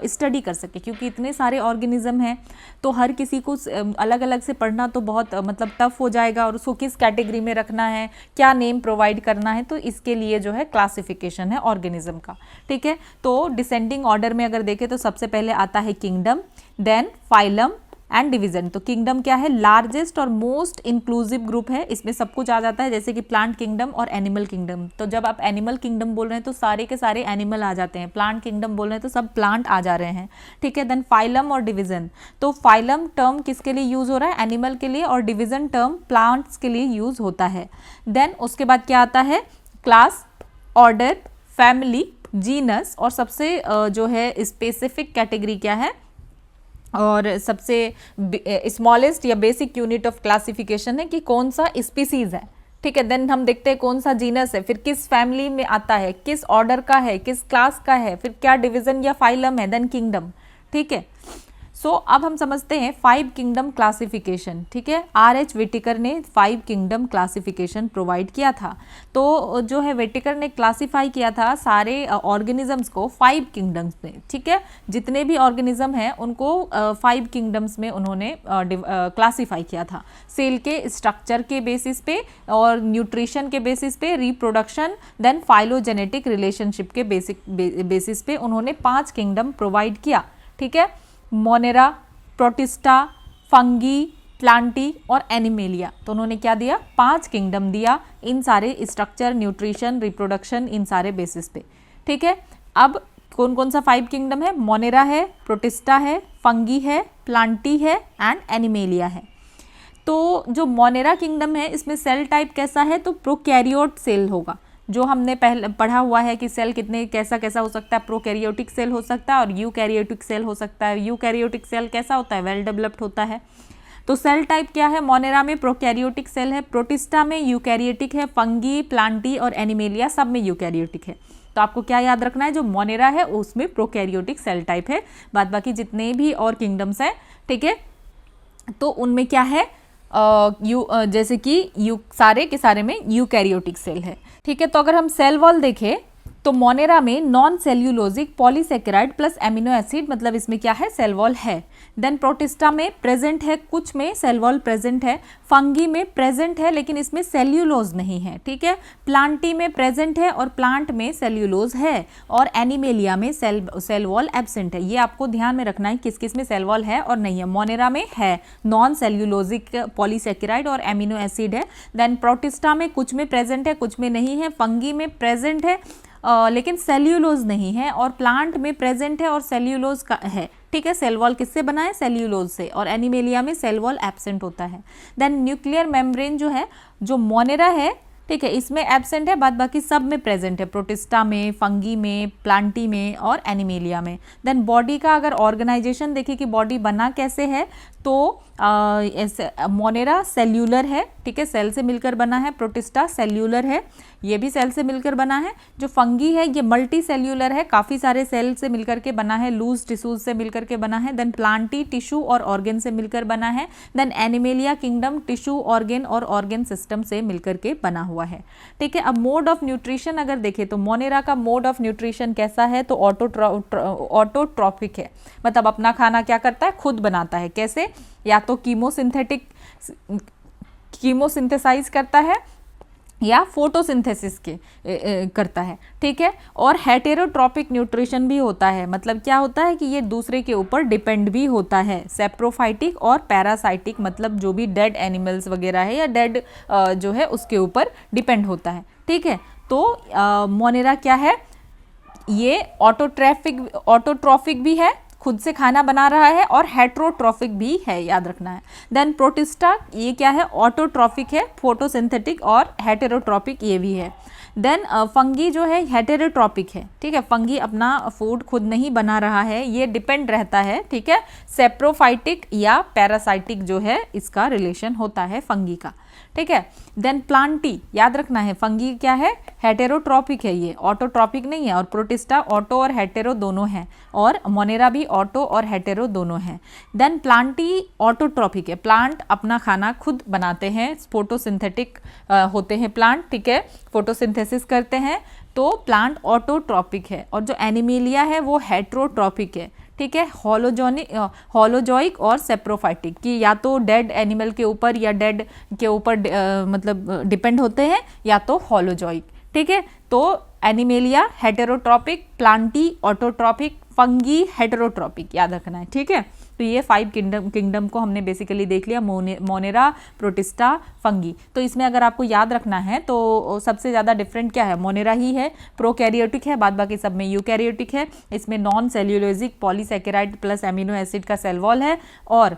Speaker 1: स्टडी कर सके। क्योंकि इतने सारे ऑर्गेनिज्म हैं तो हर किसी को अलग अलग से पढ़ना तो बहुत मतलब टफ हो जाएगा, और उसको किस कैटेगरी में रखना है, क्या नेम प्रोवाइड करना है, तो इसके लिए जो है क्लासिफिकेशन है ऑर्गेनिज्म का, ठीक है। तो डिसेंडिंग ऑर्डर में अगर देखें तो सबसे पहले आता है kingdom, then phylum and division. तो किंगडम क्या है, लार्जेस्ट और मोस्ट इंक्लूसिव ग्रुप है, इसमें सब कुछ आ जाता है, जैसे कि प्लांट किंगडम और एनिमल किंगडम। तो जब आप एनिमल किंगडम बोल रहे हैं तो सारे के सारे एनिमल आ जाते हैं, प्लांट किंगडम बोल रहे हैं तो सब प्लांट आ जा रहे हैं, ठीक है। देन फाइलम और डिवीजन, तो फाइलम टर्म किसके लिए यूज हो रहा है, एनिमल के लिए, और डिवीजन टर्म प्लांट्स के लिए यूज होता है। देन उसके बाद क्या आता है, क्लास, ऑर्डर, फैमिली, जीनस, और सबसे जो है स्पेसिफिक कैटेगरी क्या है, और सबसे स्मॉलेस्ट या बेसिक यूनिट ऑफ क्लासिफिकेशन है कि कौन सा स्पीसीज है, ठीक है। देन हम देखते हैं कौन सा जीनस है, फिर किस फैमिली में आता है, किस ऑर्डर का है, किस क्लास का है, फिर क्या डिवीजन या फाइलम है, देन किंगडम, ठीक है। सो अब हम समझते हैं 5 किंगडम क्लासिफिकेशन। ठीक है, R.H. व्हिटेकर ने 5 किंगडम क्लासिफिकेशन प्रोवाइड किया था। तो जो है व्हिटेकर ने क्लासिफाई किया था सारे ऑर्गेनिजम्स को 5 किंगडम्स में। ठीक है, जितने भी ऑर्गेनिज्म हैं उनको 5 किंगडम्स में उन्होंने क्लासिफाई किया था। सेल के स्ट्रक्चर के बेसिस पे और न्यूट्रिशन के बेसिस पे, रिप्रोडक्शन, देन फाइलोजेनेटिक रिलेशनशिप के बेसिस पे उन्होंने 5 किंगडम प्रोवाइड किया। ठीक है, मोनेरा, प्रोटिस्टा, फंगी, प्लांटी और एनिमेलिया। तो उन्होंने क्या दिया? 5 किंगडम दिया इन सारे स्ट्रक्चर, न्यूट्रिशन, रिप्रोडक्शन, इन सारे बेसिस पे। ठीक है, अब कौन कौन सा 5 किंगडम है? मोनेरा है, प्रोटिस्टा है, फंगी है, प्लांटी है एंड एनिमेलिया है। तो जो मोनेरा किंगडम है इसमें सेल टाइप कैसा है? तो प्रोकैरियोट सेल होगा। जो हमने पहले पढ़ा हुआ है कि सेल कितने कैसा कैसा हो सकता है, प्रोकैरियोटिक सेल हो सकता है और यूकैरियोटिक सेल हो सकता है। यूकैरियोटिक सेल कैसा होता है? वेल डेवलप्ड होता है। तो सेल टाइप क्या है? मोनेरा में प्रोकैरियोटिक सेल है, प्रोटिस्टा में यूकैरियोटिक है, फंगी, प्लांटी और एनिमेलिया सब में यूकैरियोटिक है। तो आपको क्या याद रखना है? जो मोनेरा है उसमें प्रोकैरियोटिक सेल टाइप है, बाद बाकी जितने भी और किंगडम्स हैं, ठीक है, तो उनमें क्या है? जैसे कि सारे के सारे में यूकैरियोटिक सेल है। ठीक है, तो अगर हम सेल वॉल देखें तो मोनेरा में non cellulosic polysaccharide plus amino acid, मतलब इसमें क्या है? सेल वॉल है। देन प्रोटिस्टा में प्रेजेंट है, कुछ में सेल वॉल प्रेजेंट है। फंगी में प्रेजेंट है लेकिन इसमें सेल्यूलोज नहीं है। ठीक है, प्लांटी में प्रेजेंट है और प्लांट में सेल्यूलोज है और एनिमेलिया में सेल वॉल एब्सेंट है। ये आपको ध्यान में रखना है किस किस में सेल वॉल है और नहीं है। मोनेरा में है नॉन सेल्यूलोजिक पॉलीसेकेराइड और एमिनो एसिड है। देन प्रोटिस्टा में कुछ में प्रेजेंट है, कुछ में नहीं है। फंगी में प्रेजेंट है लेकिन सेल्यूलोज नहीं है और प्लांट में प्रेजेंट है और सेल्यूलोज का है। ठीक है, सेल वॉल किससे बना है? सेल्यूलोज से। और एनिमेलिया में सेल वॉल एब्सेंट होता है। देन न्यूक्लियर मेम्ब्रेन जो है, जो मोनेरा है, ठीक है, इसमें एब्सेंट है, बाद बाकी सब में प्रेजेंट है, प्रोटिस्टा में, फंगी में, प्लांटी में और एनिमेलिया में। देन बॉडी का अगर ऑर्गेनाइजेशन देखिए कि बॉडी बना कैसे है, तो मोनेरा सेल्यूलर है। ठीक है, सेल से मिलकर बना है। प्रोटिस्टा सेल्यूलर है, ये भी सेल से मिलकर बना है। जो फंगी है ये मल्टी सेल्यूलर है, काफ़ी सारे सेल से मिलकर के बना है, लूज टिश्यूज से मिलकर के बना है। देन प्लांटी टिश्यू और ऑर्गेन से मिलकर बना है। Then animalia kingdom tissue, organ और ऑर्गेन सिस्टम से मिलकर के बना हुआ है। ठीक है, अब मोड ऑफ न्यूट्रिशन अगर देखें तो मोनेरा का मोड ऑफ न्यूट्रिशन कैसा है? तो ऑटोट्रॉपिक है, मतलब अपना खाना क्या करता है? खुद बनाता है। कैसे? या तो कीमोसिंथेसाइज करता है या फोटोसिंथेसिस के करता है। ठीक है, और हेटेरोट्रॉपिक न्यूट्रिशन भी होता है, मतलब क्या होता है कि ये दूसरे के ऊपर डिपेंड भी होता है। सेप्रोफाइटिक और पैरासाइटिक, मतलब जो भी डेड एनिमल्स वगैरह है या डेड जो है उसके ऊपर डिपेंड होता है। ठीक है, तो मोनेरा क्या है? ये ऑटोट्रॉफिक भी है, खुद से खाना बना रहा है, और हेट्रोट्रॉफिक भी है, याद रखना है। देन प्रोटिस्टा ये क्या है? ऑटोट्रॉफिक है, फोटोसिंथेटिक और हेटेरोट्रॉपिक ये भी है। देन फंगी जो है हेटेरोट्रॉपिक है। ठीक है, फंगी अपना फूड खुद नहीं बना रहा है, ये डिपेंड रहता है। ठीक है, सेप्रोफाइटिक या पैरासाइटिक जो है इसका रिलेशन होता है फंगी का। ठीक है, देन प्लांटी याद रखना है, फंगी क्या है? हेटेरोट्रॉपिक है, ये ऑटोट्रॉपिक नहीं है। और प्रोटिस्टा ऑटो और हेटेरो दोनों हैं, और मोनेरा भी ऑटो और हेटेरो दोनों हैं। देन प्लांटी ऑटोट्रॉपिक है, प्लांट अपना खाना खुद बनाते हैं, फोटोसिंथेटिक होते हैं प्लांट। ठीक है, फोटोसिंथेसिस करते हैं, तो प्लांट ऑटोट्रॉपिक है। और जो एनिमेलिया है वो हेट्रोट्रॉपिक है। ठीक है, होलोजॉइक और सेप्रोफाइटिक, कि या तो डेड एनिमल के ऊपर या डेड के ऊपर मतलब डिपेंड होते हैं, या तो होलोजॉइक। ठीक है, तो animalia heterotrophic, Plantae autotrophic, fungi heterotrophic, याद रखना है। ठीक है, तो ये 5 किंगडम को हमने बेसिकली देख लिया, मोनेरा, प्रोटिस्टा, फंगी। तो इसमें अगर आपको याद रखना है तो सबसे ज़्यादा डिफरेंट क्या है? मोनेरा ही है, प्रोकैरियोटिक है, बाद बाकी सब में यूकैरियोटिक है। इसमें non cellulosic polysaccharide plus amino acid का सेल वॉल है, और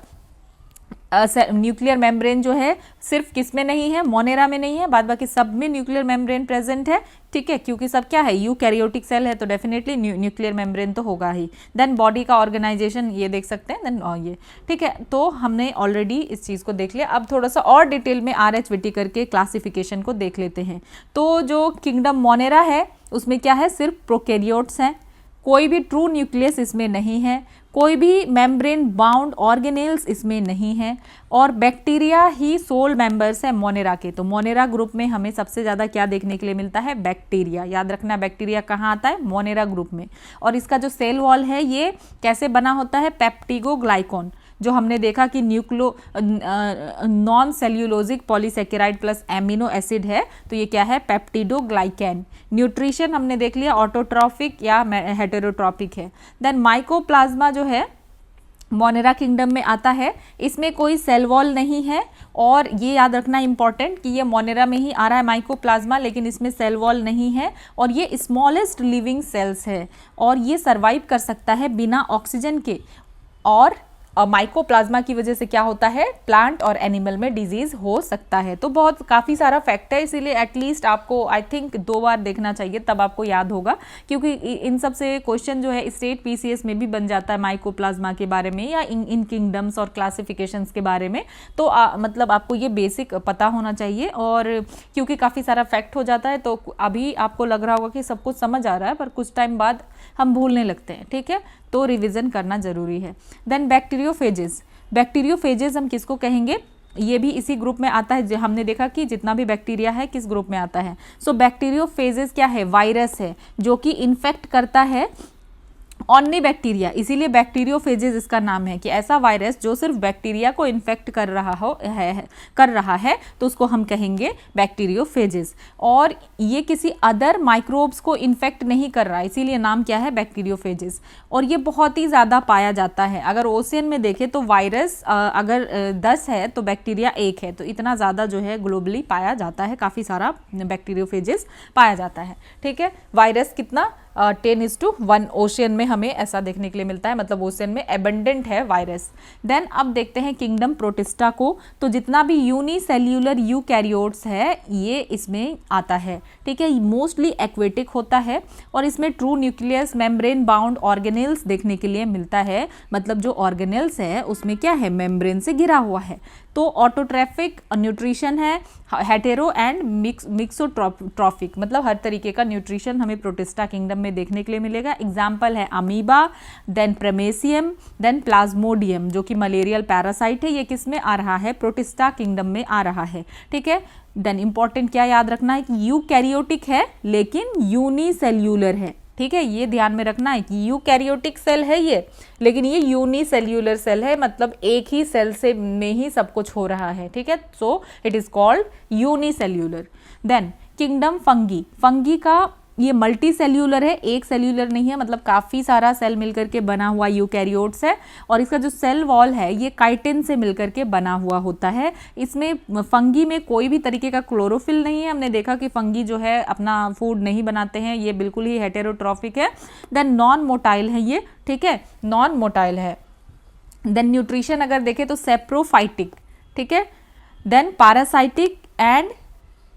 Speaker 1: न्यूक्लियर मेम्ब्रेन जो है सिर्फ किस में नहीं है? मोनेरा में नहीं है, बाद बाकी सब में न्यूक्लियर मेम्ब्रेन प्रेजेंट है। ठीक है, क्योंकि सब क्या है? यूकैरियोटिक सेल है, तो डेफिनेटली न्यूक्लियर मेम्ब्रेन तो होगा ही। देन बॉडी का ऑर्गेनाइजेशन ये देख सकते हैं। देन ये ठीक है, तो हमने ऑलरेडी इस चीज़ को देख लिया। अब थोड़ा सा और डिटेल में R.H. व्हिटेकर के क्लासिफिकेशन को देख लेते हैं। तो जो किंगडम मोनेरा है उसमें क्या है? सिर्फ प्रोकैरियोट्स हैं, कोई भी ट्रू न्यूक्लियस इसमें नहीं है, कोई भी मेम्ब्रेन बाउंड ऑर्गेनेल्स इसमें नहीं है, और बैक्टीरिया ही सोल मेंबर्स है मोनेरा के। तो मोनेरा ग्रुप में हमें सबसे ज़्यादा क्या देखने के लिए मिलता है? बैक्टीरिया। याद रखना बैक्टीरिया कहाँ आता है? मोनेरा ग्रुप में। और इसका जो सेल वॉल है ये कैसे बना होता है? पेप्टिडोग्लाइकॉन, जो हमने देखा कि non cellulosic polysaccharide plus amino acid है, तो ये क्या है? पेप्टिडोग्लाइकैन। न्यूट्रिशन हमने देख लिया ऑटोट्रॉफिक या हेटेरोट्रॉफिक है। देन माइकोप्लाज्मा जो है मोनेरा किंगडम में आता है, इसमें कोई सेल वॉल नहीं है, और ये याद रखना इंपॉर्टेंट कि ये मोनेरा में ही आ रहा है माइकोप्लाज्मा, लेकिन इसमें सेल वॉल नहीं है, और ये स्मॉलेस्ट लिविंग सेल्स है, और ये सर्वाइव कर सकता है बिना ऑक्सीजन के। और माइकोप्लाज्मा की वजह से क्या होता है? प्लांट और एनिमल में डिजीज हो सकता है। तो बहुत काफ़ी सारा फैक्ट है, इसीलिए एटलीस्ट आपको आई थिंक 2 बार देखना चाहिए, तब आपको याद होगा, क्योंकि इन सब से क्वेश्चन जो है स्टेट पीसीएस में भी बन जाता है माइकोप्लाज्मा के बारे में या इन किंगडम्स और क्लासिफिकेशंस के बारे में। तो मतलब आपको ये बेसिक पता होना चाहिए, और क्योंकि काफ़ी सारा फैक्ट हो जाता है तो अभी आपको लग रहा होगा कि सब कुछ समझ आ रहा है, पर कुछ टाइम बाद हम भूलने लगते हैं, ठीक है? तो रिवीजन करना जरूरी है। Then bacteriophages. बैक्टीरियोफेजेस हम किसको कहेंगे? ये भी इसी ग्रुप में आता है। हमने देखा कि जितना भी बैक्टीरिया है किस ग्रुप में आता है। सो बैक्टीरियोफेजेस क्या है? वायरस है जो कि इन्फेक्ट करता है ओनली बैक्टीरिया, इसीलिए बैक्टीरियोफेजेस इसका नाम है, कि ऐसा वायरस जो सिर्फ बैक्टीरिया को इन्फेक्ट कर रहा है तो उसको हम कहेंगे बैक्टीरियोफेजेस। और ये किसी अदर माइक्रोब्स को इन्फेक्ट नहीं कर रहा है, इसीलिए नाम क्या है? बैक्टीरियोफेजेस। और ये बहुत ही ज़्यादा पाया जाता है। अगर ओशियन में देखें तो वायरस अगर 10 है तो बैक्टीरिया 1 है, तो इतना ज़्यादा जो है ग्लोबली पाया जाता है, काफ़ी सारा बैक्टीरियोफेजेस पाया जाता है, ठीक है? वायरस कितना? 10:1 ओशियन में हमें ऐसा देखने के लिए मिलता है, मतलब ओशियन में एबंडेंट है वायरस। देन अब देखते हैं किंगडम प्रोटिस्टा को। तो जितना भी यूनिसेल्यूलर यूकैरियोट्स है ये इसमें आता है, ठीक है? मोस्टली एक्वेटिक होता है, और इसमें true nucleus membrane bound organelles देखने के लिए मिलता है। मतलब जो ऑर्गेनेल्स है उसमें क्या है? मेम्ब्रेन से घिरा हुआ है। तो ऑटोट्रैफिक न्यूट्रिशन है, हेटेरो एंड मिक्सोट्रॉफिक, मतलब हर तरीके का न्यूट्रिशन हमें प्रोटिस्टा किंगडम में देखने के लिए मिलेगा। एग्जाम्पल है अमीबा, देन प्रेमेसियम, देन प्लाज्मोडियम जो कि मलेरियल पैरासाइट है, ये किस में आ रहा है? प्रोटिस्टा किंगडम में आ रहा है, ठीक है? देन इंपॉर्टेंट क्या याद रखना है कि यूकैरियोटिक है लेकिन यूनिसेल्यूलर है, ठीक है? ये ध्यान में रखना है कि यूकैरियोटिक सेल है ये, लेकिन ये यूनिसेल्यूलर सेल है, मतलब एक ही सेल से में ही सब कुछ हो रहा है, ठीक है? So it is called unicellular. Then kingdom fungi. Fungi का ये मल्टी सेल्यूलर है, एक सेल्यूलर नहीं है, मतलब काफ़ी सारा सेल मिलकर के बना हुआ यूकैरियोट्स है, और इसका जो सेल वॉल है ये काइटिन से मिलकर के बना हुआ होता है। इसमें फंगी में कोई भी तरीके का क्लोरोफिल नहीं है। हमने देखा कि फंगी जो है अपना फूड नहीं बनाते हैं, ये बिल्कुल ही हेटेरोट्रॉफिक है। देन नॉन मोटाइल है ये, ठीक है? नॉन मोटाइल है। देन न्यूट्रिशन अगर देखें तो सेप्रोफाइटिक, ठीक है? देन पैरासाइटिक एंड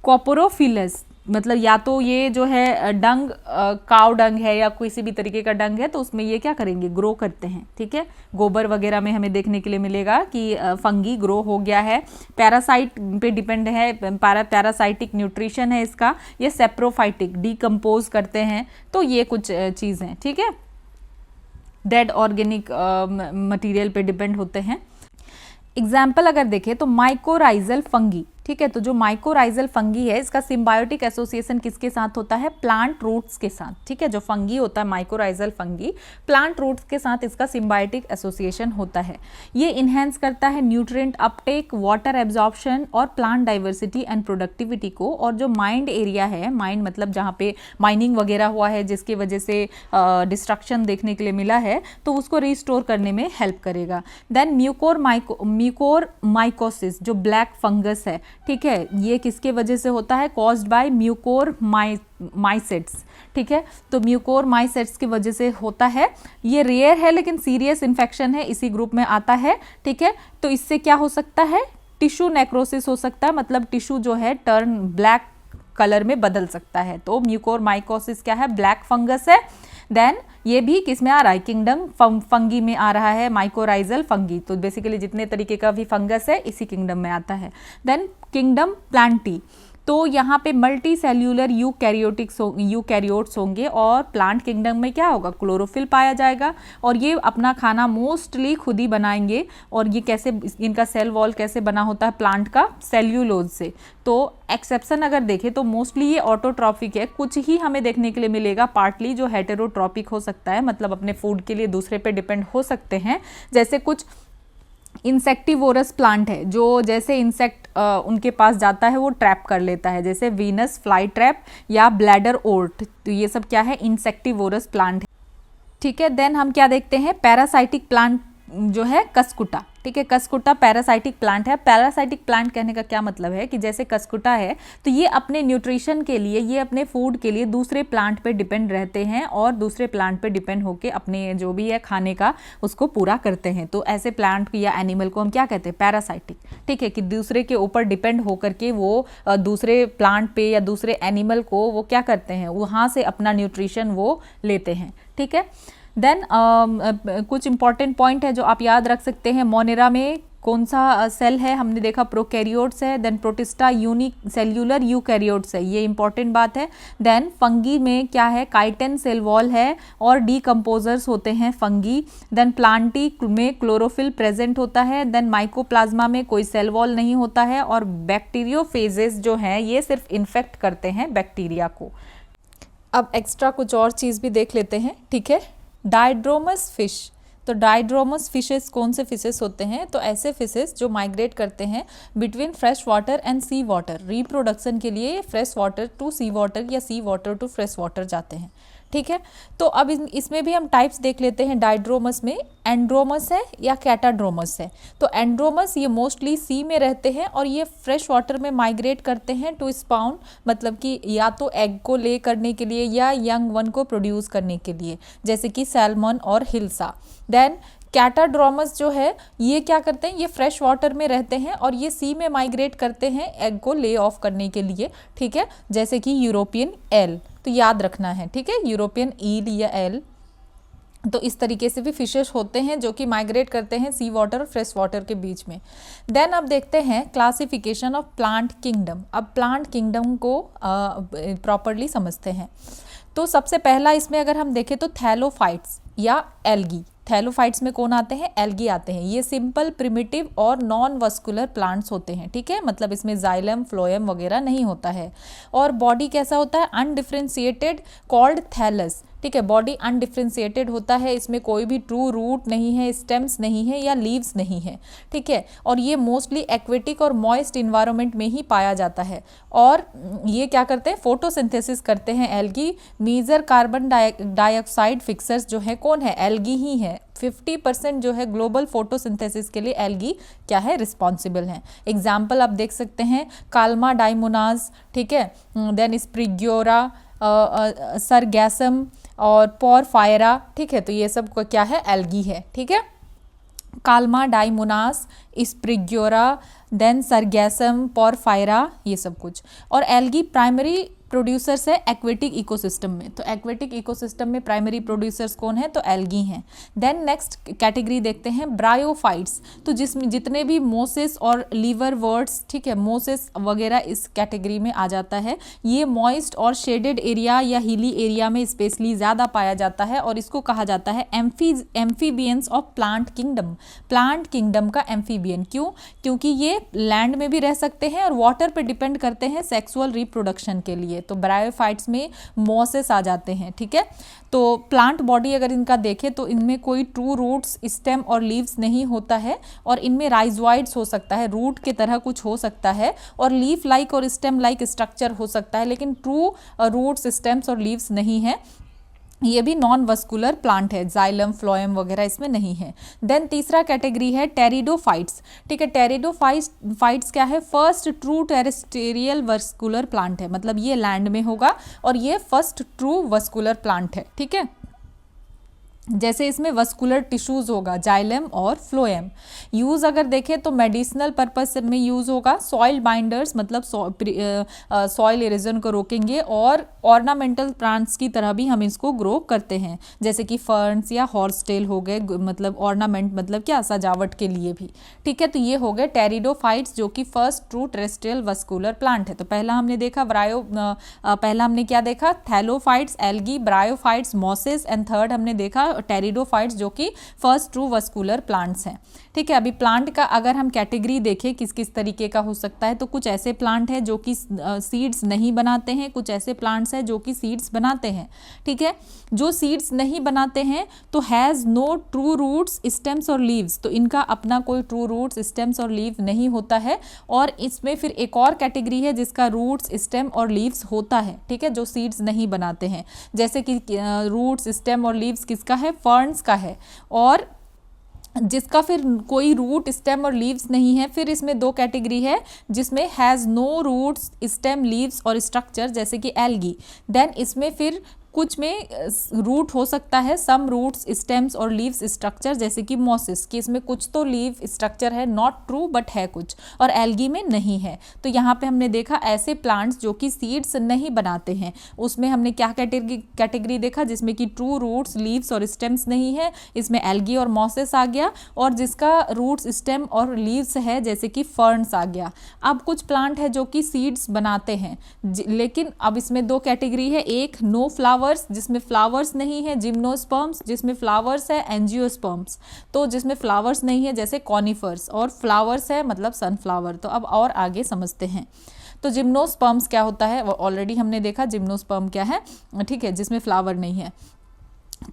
Speaker 1: कोपोरोफिलस, मतलब या तो ये जो है डंग काव डंग है या किसी भी तरीके का डंग है, तो उसमें ये क्या करेंगे? ग्रो करते हैं, ठीक है? गोबर वगैरह में हमें देखने के लिए मिलेगा कि फंगी ग्रो हो गया है। पैरासाइट पे डिपेंड है, पैरासाइटिक न्यूट्रिशन है इसका। ये सेप्रोफाइटिक, डिकम्पोज करते हैं, तो ये कुछ चीज़ें, ठीक है? डेड ऑर्गेनिक मटेरियल पे डिपेंड होते हैं। एग्जाम्पल अगर देखें तो माइकोराइजल फंगी, ठीक है? तो जो माइकोराइजल फंगी है इसका सिम्बायोटिक एसोसिएशन किसके साथ होता है? प्लांट रूट्स के साथ, ठीक है? जो फंगी होता है माइकोराइजल फंगी, प्लांट रूट्स के साथ इसका सिम्बायोटिक एसोसिएशन होता है। ये इन्हेंस करता है न्यूट्रिएंट अपटेक, वाटर एब्जॉर्प्शन और प्लांट डाइवर्सिटी एंड प्रोडक्टिविटी को। और जो माइंड एरिया है, माइंड मतलब जहाँ पे माइनिंग वगैरह हुआ है जिसकी वजह से डिस्ट्रक्शन देखने के लिए मिला है, तो उसको रिस्टोर करने में हेल्प करेगा। देन म्यूकोर माइकोसिस जो ब्लैक फंगस है, ठीक है? ये किसके वजह से होता है? कॉज्ड बाय म्यूकोर माइसेट्स, ठीक है? तो म्यूकोर माइसेट्स की वजह से होता है। ये रेयर है लेकिन सीरियस इन्फेक्शन है, इसी ग्रुप में आता है, ठीक है? तो इससे क्या हो सकता है? टिश्यू नेक्रोसिस हो सकता है, मतलब टिश्यू जो है टर्न ब्लैक कलर में बदल सकता है। तो म्यूकोर माइकोसिस क्या है? ब्लैक फंगस है। देन ये भी किस में आ रहा है? किंगडम फंगी में आ रहा है, माइकोराइजल फंगी। तो बेसिकली जितने तरीके का भी फंगस है इसी किंगडम में आता है। Then kingdom plantae. तो यहाँ पे मल्टी सेल्यूलर यूकैरियोट्स होंगे और प्लांट किंगडम में क्या होगा, क्लोरोफिल पाया जाएगा और ये अपना खाना मोस्टली खुद ही बनाएंगे। और ये कैसे, इनका सेल वॉल कैसे बना होता है प्लांट का, सेल्यूलोज से। तो एक्सेप्शन अगर देखें तो मोस्टली ये ऑटोट्रॉफिक है, कुछ ही हमें देखने के लिए मिलेगा पार्टली जो हेटेरोट्रॉपिक हो सकता है, मतलब अपने फूड के लिए दूसरे पे डिपेंड हो सकते हैं। जैसे कुछ इंसेक्टिवोरस प्लांट है जो जैसे इंसेक्ट उनके पास जाता है वो ट्रैप कर लेता है, जैसे वीनस फ्लाई ट्रैप या ब्लैडर ओर्ट। तो ये सब क्या है, इंसेक्टिवोरस प्लांट है, ठीक है। देन हम क्या देखते हैं, पैरासाइटिक प्लांट जो है कस्कुटा, ठीक है। कस्कुटा पैरासाइटिक प्लांट है। पैरासाइटिक प्लांट कहने का क्या मतलब है कि जैसे कस्कुटा है तो ये अपने न्यूट्रिशन के लिए, ये अपने फूड के लिए दूसरे प्लांट पे डिपेंड रहते हैं और दूसरे प्लांट पे डिपेंड होके अपने जो भी है खाने का उसको पूरा करते हैं। तो ऐसे प्लांट या एनिमल को हम क्या कहते हैं, पैरासाइटिक, ठीक है, कि दूसरे के ऊपर डिपेंड होकर के वो दूसरे प्लांट पे या दूसरे एनिमल को वो क्या करते हैं, वहाँ से अपना न्यूट्रिशन वो लेते हैं, ठीक है। देन कुछ इंपॉर्टेंट पॉइंट है जो आप याद रख सकते हैं। मोनेरा में कौन सा सेल है, हमने देखा प्रोकैरियोट्स है। Then protista unicellular eukaryotes है, ये इंपॉर्टेंट बात है। देन फंगी में क्या है, काइटिन सेल वॉल है और डीकम्पोजर्स होते हैं फंगी। देन प्लांटी में क्लोरोफिल प्रेजेंट होता है। देन माइकोप्लाज्मा में कोई सेल वॉल नहीं होता है और बैक्टीरियोफेजेस जो हैं ये सिर्फ इन्फेक्ट करते हैं बैक्टीरिया को। अब एक्स्ट्रा कुछ और चीज़ भी देख लेते हैं, ठीक है। डायड्रोमस फिश, तो डायड्रोमस फिशेस कौन से फिशेस होते हैं, तो ऐसे फिशेस जो माइग्रेट करते हैं between fresh water and sea water, reproduction के लिए fresh water to sea water या sea water to fresh water जाते हैं, ठीक है। तो अब इसमें भी हम टाइप्स देख लेते हैं। डायड्रोमस में एंड्रोमस है या कैटाड्रोमस है। तो एंड्रोमस ये मोस्टली सी में रहते हैं और ये फ्रेश वाटर में माइग्रेट करते हैं टू स्पाउन, मतलब कि या तो एग को ले करने के लिए या यंग वन को प्रोड्यूस करने के लिए, जैसे कि सैल्मन और हिल्सा। देन कैटाड्रोमस जो है ये क्या करते हैं, ये फ्रेश वाटर में रहते हैं और ये सी में माइग्रेट करते हैं एग को ले ऑफ करने के लिए, ठीक है, जैसे कि यूरोपियन एल, तो याद रखना है, ठीक है, यूरोपियन ईल या एल। तो इस तरीके से भी फिशेस होते हैं जो कि माइग्रेट करते हैं सी वाटर और फ्रेश वाटर के बीच में। देन अब देखते हैं क्लासिफिकेशन ऑफ प्लांट किंगडम। अब प्लांट किंगडम को प्रॉपरली समझते हैं। तो सबसे पहला इसमें अगर हम देखें तो थैलोफाइट्स या एल्गी। थैलोफाइट्स में कौन आते हैं, एल्गी आते हैं। ये सिंपल प्रिमिटिव और नॉन वस्कुलर प्लांट्स होते हैं, ठीक है, मतलब इसमें जाइलम फ्लोएम वगैरह नहीं होता है। और बॉडी कैसा होता है, अनडिफ्रेंशिएटेड कॉल्ड थैलस, ठीक है, बॉडी अनडिफ्रेंशिएटेड होता है, इसमें कोई भी ट्रू रूट नहीं है, स्टेम्स नहीं है या लीव्स नहीं है, ठीक है। और ये मोस्टली एक्वेटिक और मॉइस्ट इन्वायरमेंट में ही पाया जाता है। और ये क्या करते हैं, फोटोसिंथेसिस करते हैं algae. Major carbon dioxide fixers जो है कौन है, एल्गी ही है। 50% जो है ग्लोबल फोटोसिंथेसिस के लिए एल्गी क्या है, रिस्पॉन्सिबल है। एग्जाम्पल आप देख सकते हैं, काल्मा डाइमोनाज, ठीक है, देन स्प्रिग्योरा, सरगैसम और पोरफायरा, ठीक है। तो ये सब को क्या है, एल्गी है, ठीक है। काल्मा डाइमोनास, स्प्रिग्योरा, देन सरगैसम, पोरफायरा, ये सब कुछ। और एल्गी प्राइमरी प्रोड्यूसर्स है एक्वेटिक इकोसिस्टम में। तो एक्वेटिक इकोसिस्टम में प्राइमरी प्रोड्यूसर्स कौन है, तो एल्गी हैं। देन नेक्स्ट कैटेगरी देखते हैं ब्रायोफाइट्स। तो जिसमें जितने भी मोसेस और लीवर वर्ड्स, ठीक है, मोसेस वगैरह इस कैटेगरी में आ जाता है। ये मॉइस्ट और शेडेड एरिया या हिली एरिया में स्पेशली ज़्यादा पाया जाता है और इसको कहा जाता है amphibians of plant kingdom. Plant kingdom का एम्फीबियन, क्यों, क्योंकि ये लैंड में भी रह सकते हैं और वाटर पे डिपेंड करते हैं सेक्सुअल रिप्रोडक्शन के लिए। तो ब्रायोफाइट्स में मॉसेस आ जाते हैं, ठीक है। तो प्लांट बॉडी अगर इनका देखें तो इनमें कोई ट्रू रूट्स, स्टेम और लीव्स नहीं होता है और इनमें राइजोइड्स हो सकता है, रूट की तरह कुछ हो सकता है और लीफ लाइक और स्टेम लाइक स्ट्रक्चर हो सकता है, लेकिन ट्रू रूट्स, स्टेम्स और लीव्स नहीं है। ये भी नॉन वस्कुलर प्लांट है, जाइलम फ्लोएम वगैरह इसमें नहीं है। देन तीसरा कैटेगरी है टेरिडोफाइट्स, ठीक है। टेरिडोफाइट्स क्या है, first true terrestrial vascular plant है, मतलब ये लैंड में होगा और ये फर्स्ट ट्रू वस्कुलर प्लांट है, ठीक है। जैसे इसमें वस्कुलर टिश्यूज होगा जाइलम और फ्लोएम। यूज़ अगर देखें तो मेडिसिनल पर्पस में यूज़ होगा, सॉइल बाइंडर्स मतलब सॉइल इरोजन को रोकेंगे, और ऑर्नामेंटल प्लांट्स की तरह भी हम इसको ग्रो करते हैं, जैसे कि फर्न्स या हॉर्सटेल हो गए, मतलब ऑर्नामेंट मतलब क्या, सजावट के लिए भी। ठीक है, तो ये हो गए टेरिडोफाइट्स जो कि first true terrestrial vascular plant है। तो पहला हमने देखा पहला हमने क्या देखा, thallophytes, algae, bryophytes, mosses, and third हमने देखा टेरिडोफाइट्स जो कि फर्स्ट ट्रू वस्कुलर प्लांट्स हैं। ठीक है, अभी प्लांट का अगर हम कैटेगरी देखें किस किस तरीके का हो सकता है, तो कुछ ऐसे प्लांट हैं जो कि सीड्स नहीं बनाते हैं, कुछ ऐसे प्लांट्स हैं जो कि सीड्स बनाते हैं। ठीक है, जो सीड्स नहीं बनाते हैं तो has no true roots, stems और लीव्स, तो इनका अपना कोई ट्रू रूट्स, स्टेम्स और लीव नहीं होता है। और इसमें फिर एक और कैटेगरी है जिसका रूट्स, स्टेम और लीव्स होता है। ठीक है, जो सीड्स नहीं बनाते हैं, जैसे कि रूट्स, स्टेम और लीव्स किसका है, फर्न्स का है। और जिसका फिर कोई रूट, स्टेम और लीव्स नहीं है, फिर इसमें दो कैटेगरी है जिसमें has no roots, stem, leaves और स्ट्रक्चर, जैसे कि एल्गी। देन इसमें फिर कुछ में रूट हो सकता है, सम रूट्स, स्टेम्स और लीव्स, स्ट्रक्चर, जैसे कि मॉसिस, कि इसमें कुछ तो लीव स्ट्रक्चर है, नॉट ट्रू बट है कुछ, और एल्गी में नहीं है। तो यहाँ पे हमने देखा ऐसे प्लांट्स जो कि सीड्स नहीं बनाते हैं, उसमें हमने क्या कैटेगरी देखा, जिसमें कि ट्रू रूट्स, लीव्स और स्टेम्स नहीं है, इसमें एल्गी और मॉसिस आ गया, और जिसका रूट्स, स्टेम और लीव्स है, जैसे कि फर्न्स आ गया। अब कुछ प्लांट है जो कि सीड्स बनाते हैं, लेकिन अब इसमें दो कैटेगरी है, एक नो फ्लावर जिसमें फ्लावर्स नहीं है, जिम्नोस्पर्म्स जिसमें फ्लावर्स है, एंजियोस्पर्म्स तो जिसमें फ्लावर्स नहीं है, जैसे कॉनिफर्स, और फ्लावर्स है मतलब सनफ्लावर। तो अब और आगे समझते हैं। तो जिम्नोस्पर्म्स क्या होता है, वो ऑलरेडी हमने देखा जिम्नोस्पर्म क्या है। ठीक है, जिसमें फ्लावर नहीं है।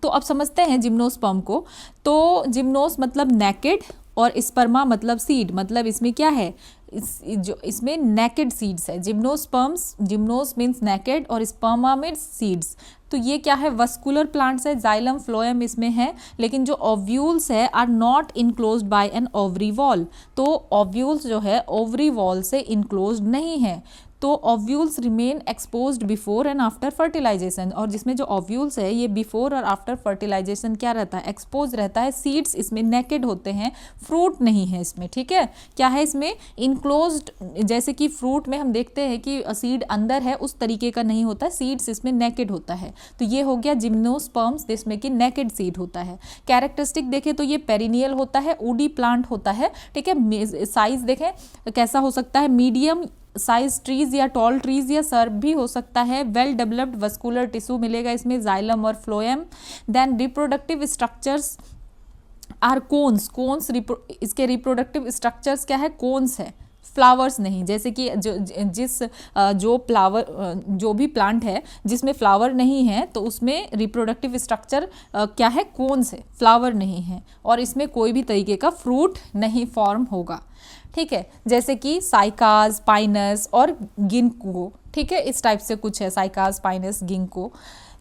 Speaker 1: तो अब समझते हैं जिम्नोस्पर्म को। तो जिम्नोस मतलब नेकेड, और स्पर्मा मतलब सीड, मतलब इसमें क्या है, इसमें नेकेड सीड्स है। जिम्नोस्पर्म्स, जिम्नोस मीन्स नेकेड और स्पर्मा मीन्स सीड्स। तो ये क्या है, वस्कुलर प्लांट्स है, जाइलम, फ्लोएम इसमें है, लेकिन जो ओव्यूल्स है are not enclosed by an ovary wall. तो ओव्यूल्स जो है ओवरी वॉल से इनक्लोज्ड नहीं है। तो ovules remain exposed before and after fertilisation, और जिसमें जो ओव्यूल्स है ये बिफोर और आफ्टर फर्टिलाइजेशन क्या रहता है, एक्सपोज रहता है। सीड्स इसमें नेकेड होते हैं, फ्रूट नहीं है इसमें। ठीक है, क्या है इसमें इनक्लोज्ड, जैसे कि फ्रूट में हम देखते हैं कि सीड अंदर है, उस तरीके का नहीं होता, सीड्स इसमें नेकेड होता है। तो ये हो गया जिम्नोस्पर्म्स जिसमें कि नेकेड सीड होता है। कैरेक्टरिस्टिक देखें तो ये पेरिनियल होता है, वुडी प्लांट होता है। ठीक है, साइज देखें कैसा हो सकता है, मीडियम साइज ट्रीज या टॉल ट्रीज या सर्ब भी हो सकता है। वेल डेवलप्ड वस्कुलर टिश्यू मिलेगा इसमें, जाइलम और phloem. Then reproductive structures are cones, इसके रिप्रोडक्टिव स्ट्रक्चर्स क्या है, कोन्स है, फ्लावर्स नहीं। जैसे कि जो भी प्लांट है जिसमें फ्लावर नहीं है तो उसमें रिप्रोडक्टिव स्ट्रक्चर क्या है, कोन्स है, फ्लावर नहीं है, और इसमें कोई भी तरीके का फ्रूट नहीं फॉर्म होगा। ठीक है, जैसे कि साइकास, पाइनस और गिंको। ठीक है, इस टाइप से कुछ है, साइकास, पाइनस, गिंको।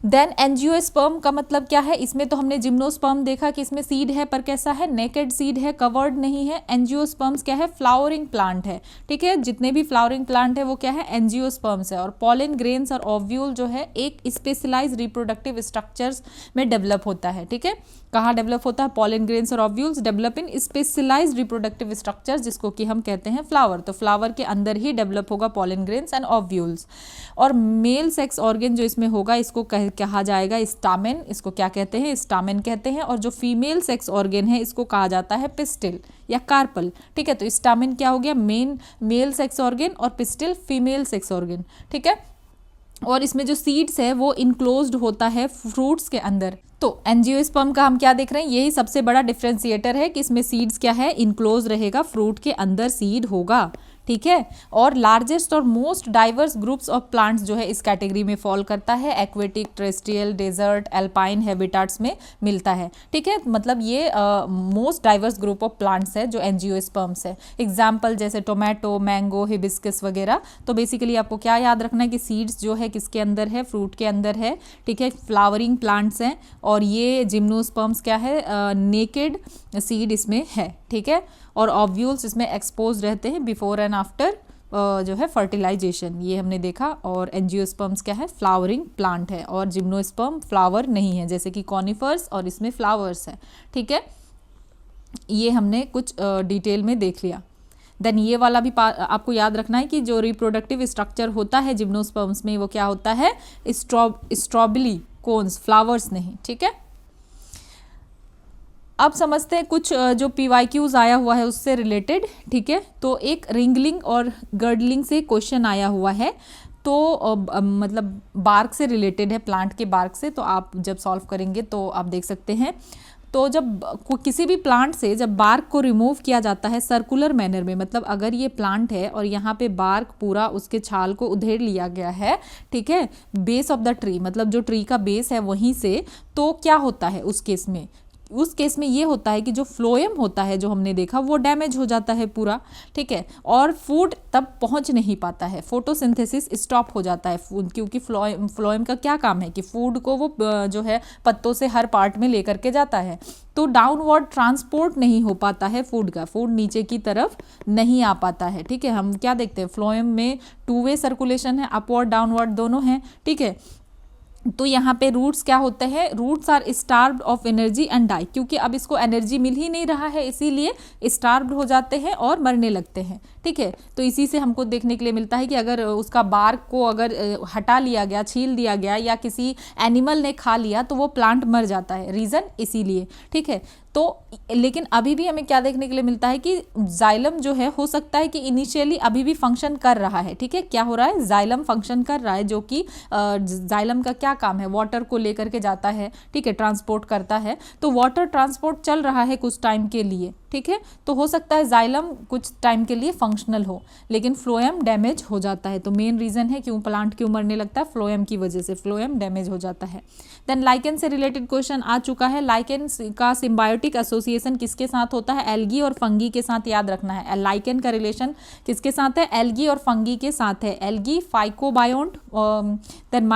Speaker 1: देन एंजियोस्पर्म का मतलब क्या है, इसमें तो हमने जिम्नोस्पर्म देखा कि इसमें सीड है पर कैसा है, नेकेड सीड है, कवर्ड नहीं है। एंजियोस्पर्म्स क्या है, फ्लावरिंग प्लांट है। ठीक है, जितने भी फ्लावरिंग प्लांट है वो क्या है, एंजियोस्पर्म्स है। और पॉलन ग्रेन्स और ओव्यूल जो है एक स्पेशलाइज रिप्रोडक्टिव स्ट्रक्चर्स में डेवलप होता है। ठीक है, कहाँ डेवलप होता है, पॉलन ग्रेन्स और ovules develop in specialise reproductive structures, जिसको कि हम कहते हैं फ्लावर। तो फ्लावर के अंदर ही डेवलप होगा पॉलन ग्रेन्स एंड ओव्यूल्स। और मेल सेक्स ऑर्गन जो इसमें होगा इसको कहा जाएगा स्टामेन, इसको क्या कहते हैं, स्टामेन कहते हैं। और जो फीमेल सेक्स ऑर्गन है इसको कहा जाता है पिस्टिल या कार्पल। ठीक है, तो स्टामेन क्या हो गया, मेल सेक्स ऑर्गन, और पिस्टिल फीमेल सेक्स ऑर्गन। ठीक है, और इसमें जो सीड्स है वो इनक्लोज्ड होता है फ्रूट्स के अंदर। तो एंजियोस्पर्म का हम क्या देख रहे हैं, यही सबसे बड़ा डिफरेंशिएटर है कि इसमें सीड्स क्या है, इनक्लोज रहेगा, फ्रूट के अंदर सीड होगा। ठीक है, और लार्जेस्ट और most diverse groups of plants जो है इस कैटेगरी में फॉल करता है, aquatic, terrestrial, desert, alpine habitats में मिलता है। ठीक है, मतलब ये most diverse group of plants है जो एंजियोस्पर्म्स है। एग्जाम्पल जैसे टोमेटो, मैंगो, हिबिस्कस वगैरह। तो बेसिकली आपको क्या याद रखना है कि सीड्स जो है किसके अंदर है, फ्रूट के अंदर है। ठीक है, फ्लावरिंग प्लांट्स हैं, और ये जिम्नोस्पर्म्स क्या है, नेकेड सीड इसमें है। ठीक है, और ओव्यूल्स इसमें एक्सपोज रहते हैं बिफोर एंड आफ्टर जो है फर्टिलाइजेशन, ये हमने देखा। और एंजियोस्पर्म्स क्या है, फ्लावरिंग प्लांट है, और जिम्नोस्पर्म फ्लावर नहीं है, जैसे कि कॉनिफर्स और इसमें फ्लावर्स है, ठीक है। ये हमने कुछ डिटेल में देख लिया। देन ये वाला भी आपको याद रखना है कि जो रिप्रोडक्टिव स्ट्रक्चर होता है जिम्नोस्पर्म्स में वो क्या होता है, स्ट्रॉबेरी कोन्स, फ्लावर्स नहीं, ठीक है। अब समझते हैं कुछ जो PYQs आया हुआ है उससे रिलेटेड, ठीक है। तो एक रिंगलिंग और गर्डलिंग से क्वेश्चन आया हुआ है, तो मतलब बार्क से रिलेटेड है, प्लांट के बार्क से। तो आप जब सॉल्व करेंगे तो आप देख सकते हैं। तो जब किसी भी प्लांट से जब बार्क को रिमूव किया जाता है सर्कुलर मैनर में, मतलब अगर ये प्लांट है और यहाँ पे बार्क पूरा उसके छाल को उधेड़ लिया गया है, ठीक है, बेस ऑफ द ट्री, मतलब जो ट्री का बेस है वहीं से, तो क्या होता है उस केस में, उस केस में ये होता है कि जो फ्लोएम होता है जो हमने देखा वो डैमेज हो जाता है पूरा, ठीक है। और फूड तब पहुंच नहीं पाता है, फोटोसिंथेसिस स्टॉप हो जाता है, क्योंकि फ्लोएम का क्या काम है कि फूड को वो जो है पत्तों से हर पार्ट में लेकर के जाता है। तो डाउनवर्ड ट्रांसपोर्ट नहीं हो पाता है फूड का, फूड नीचे की तरफ नहीं आ पाता है, ठीक है। हम क्या देखते हैं, फ्लोएम में 2 वे सर्कुलेशन है, अपवर्ड डाउनवर्ड दोनों हैं, ठीक है। तो यहाँ पे रूट्स क्या होते हैं, roots are starved of energy and die, क्योंकि अब इसको एनर्जी मिल ही नहीं रहा है, इसीलिए स्टार्व्ड हो जाते हैं और मरने लगते हैं, ठीक है। तो इसी से हमको देखने के लिए मिलता है कि अगर उसका बार्क को अगर हटा लिया गया, छील दिया गया या किसी एनिमल ने खा लिया तो वो प्लांट मर जाता है, रीज़न इसीलिए, ठीक है। तो लेकिन अभी भी हमें क्या देखने के लिए मिलता है कि जाइलम जो है हो सकता है कि इनिशियली अभी भी फंक्शन कर रहा है, ठीक है। क्या हो रहा है, जाइलम फंक्शन कर रहा है, जो कि जाइलम का क्या काम है, वाटर को लेकर के जाता है, ठीक है, ट्रांसपोर्ट करता है। तो वाटर ट्रांसपोर्ट चल रहा है कुछ टाइम के लिए, ठीक है। तो हो सकता है जाइलम कुछ टाइम के लिए फंक्शनल हो, लेकिन फ्लोएम डैमेज हो जाता है। तो मेन रीजन है क्यों प्लांट क्यों मरने लगता है, फ्लोएम की वजह से फ्लोएम डैमेज हो जाता है। देन लाइकेन से रिलेटेड क्वेश्चन आ चुका है। लाइकेन का सिम्बायोटिक एसोसिएशन किसके साथ होता है, एल्गी और फंगी के साथ, याद रखना है। लाइकेन का रिलेशन किसके साथ है, एल्गी और फंगी के साथ है। एल्गी फाइकोबायोन्ट, देन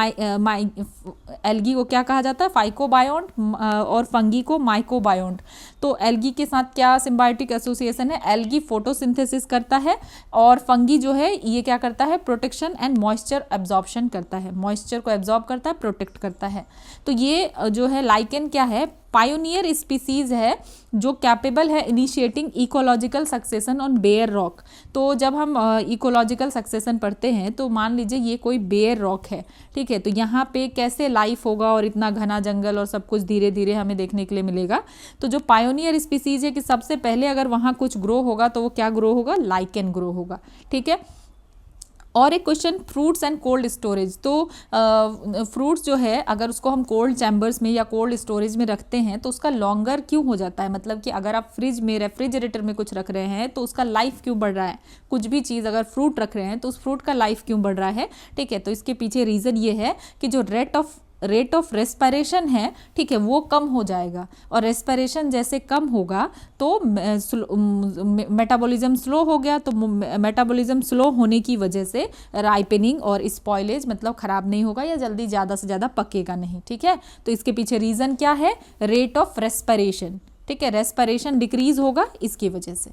Speaker 1: एल्गी को क्या कहा जाता है, फाइकोबायोन्ट, और फंगी को माइकोबायोन्ट। तो एल्गी के साथ क्या सिम्बायोटिक एसोसिएशन है, एल्गी फोटोसिंथेसिस करता है और फंगी जो है ये क्या करता है, प्रोटेक्शन एंड मॉइस्चर एब्जॉर्प्शन करता है, मॉइस्चर को एब्जॉर्ब करता है, प्रोटेक्ट करता है। तो ये जो है लाइकेन क्या है, पायोनियर स्पीसीज है जो कैपेबल है initiating ecological succession on bare rock. तो जब हम इकोलॉजिकल सक्सेशन पढ़ते हैं तो मान लीजिए ये कोई बेयर रॉक है, ठीक है। तो यहाँ पे कैसे लाइफ होगा और इतना घना जंगल और सब कुछ धीरे धीरे हमें देखने के लिए मिलेगा। तो जो पायोनियर स्पीसीज है कि सबसे पहले अगर वहाँ कुछ ग्रो होगा तो वो क्या ग्रो होगा, लाइकेन ग्रो होगा, ठीक है। और एक question, fruits and cold storage. तो फ्रूट्स जो है अगर उसको हम कोल्ड चैम्बर्स में या कोल्ड स्टोरेज में रखते हैं तो उसका लॉन्गर क्यों हो जाता है, मतलब कि अगर आप फ्रिज में, रेफ्रिजरेटर में कुछ रख रहे हैं तो उसका लाइफ क्यों बढ़ रहा है, कुछ भी चीज़ अगर फ्रूट रख रहे हैं तो उस फ्रूट का लाइफ क्यों बढ़ रहा है, ठीक है। तो इसके पीछे रीज़न ये है कि जो रेट ऑफ रेस्पिरेशन है, ठीक है, वो कम हो जाएगा और रेस्पिरेशन जैसे कम होगा तो मेटाबॉलिज्म स्लो हो गया। तो मेटाबॉलिज्म स्लो होने की वजह से राइपनिंग और स्पॉइलेज, मतलब ख़राब नहीं होगा या जल्दी ज़्यादा से ज़्यादा पकेगा नहीं, ठीक है। तो इसके पीछे रीज़न क्या है, रेट ऑफ रेस्पिरेशन, ठीक है, रेस्पिरेशन डिक्रीज होगा इसकी वजह से।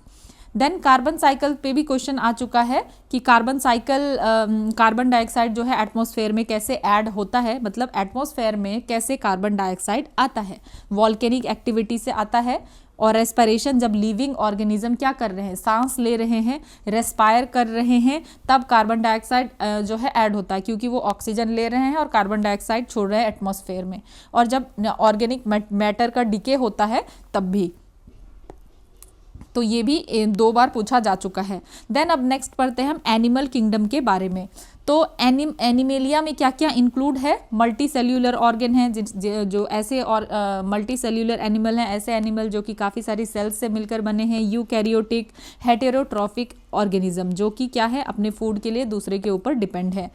Speaker 1: देन कार्बन साइकिल पे भी क्वेश्चन आ चुका है कि कार्बन साइकिल, कार्बन डाइऑक्साइड जो है एटमॉस्फेयर में कैसे ऐड होता है, मतलब एटमॉस्फेयर में कैसे कार्बन डाइऑक्साइड आता है, वॉल्केनिक एक्टिविटी से आता है। और रेस्पिरेशन, जब लिविंग ऑर्गेनिज्म क्या कर रहे हैं, सांस ले रहे हैं, रेस्पायर कर रहे हैं, तब कार्बन डाइऑक्साइड जो है ऐड होता है, क्योंकि वो ऑक्सीजन ले रहे हैं और कार्बन डाइऑक्साइड छोड़ रहे हैं एटमॉस्फेयर में। और जब ऑर्गेनिक मैटर का डिके होता है तब भी। तो ये भी 2 बार पूछा जा चुका है। देन अब नेक्स्ट पढ़ते हैं हम एनिमल किंगडम के बारे में। तो एनिमेलिया में क्या क्या इंक्लूड है, मल्टी सेल्यूलर ऑर्गन है, जो ऐसे और मल्टी सेल्यूलर एनिमल हैं, ऐसे एनिमल जो कि काफ़ी सारी सेल्स से मिलकर बने हैं। यूकैरियोटिक हेटेरोट्रॉफिक ऑर्गेनिज्म, जो कि क्या है, अपने फूड के लिए दूसरे के ऊपर डिपेंड है।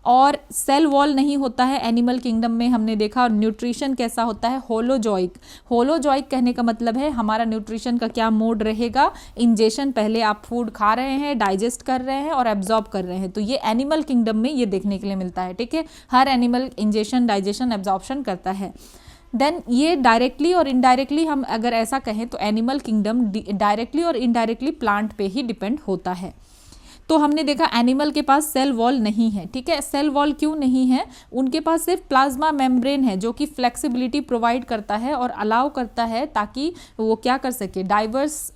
Speaker 1: और सेल वॉल नहीं होता है एनिमल किंगडम में, हमने देखा। और न्यूट्रिशन कैसा होता है, होलोजॉइक। होलोजॉइक कहने का मतलब है हमारा न्यूट्रिशन का क्या मोड रहेगा, इंजेशन, पहले आप फूड खा रहे हैं, डाइजेस्ट कर रहे हैं और एब्जॉर्ब कर रहे हैं। तो ये एनिमल किंगडम में ये देखने के लिए मिलता है, ठीक है। हर एनिमल इंजेशन, डाइजेशन, एब्जॉर्प्शन करता है। देन ये डायरेक्टली और इनडायरेक्टली, हम अगर ऐसा कहें तो एनिमल किंगडम डायरेक्टली और इनडायरेक्टली प्लांट पे ही डिपेंड होता है। तो हमने देखा एनिमल के पास सेल वॉल नहीं है, ठीक है। सेल वॉल क्यों नहीं है? उनके पास सिर्फ प्लाज्मा मेम्ब्रेन है जो कि फ्लेक्सिबिलिटी प्रोवाइड करता है और अलाउ करता है ताकि वो क्या कर सके, डाइवर्स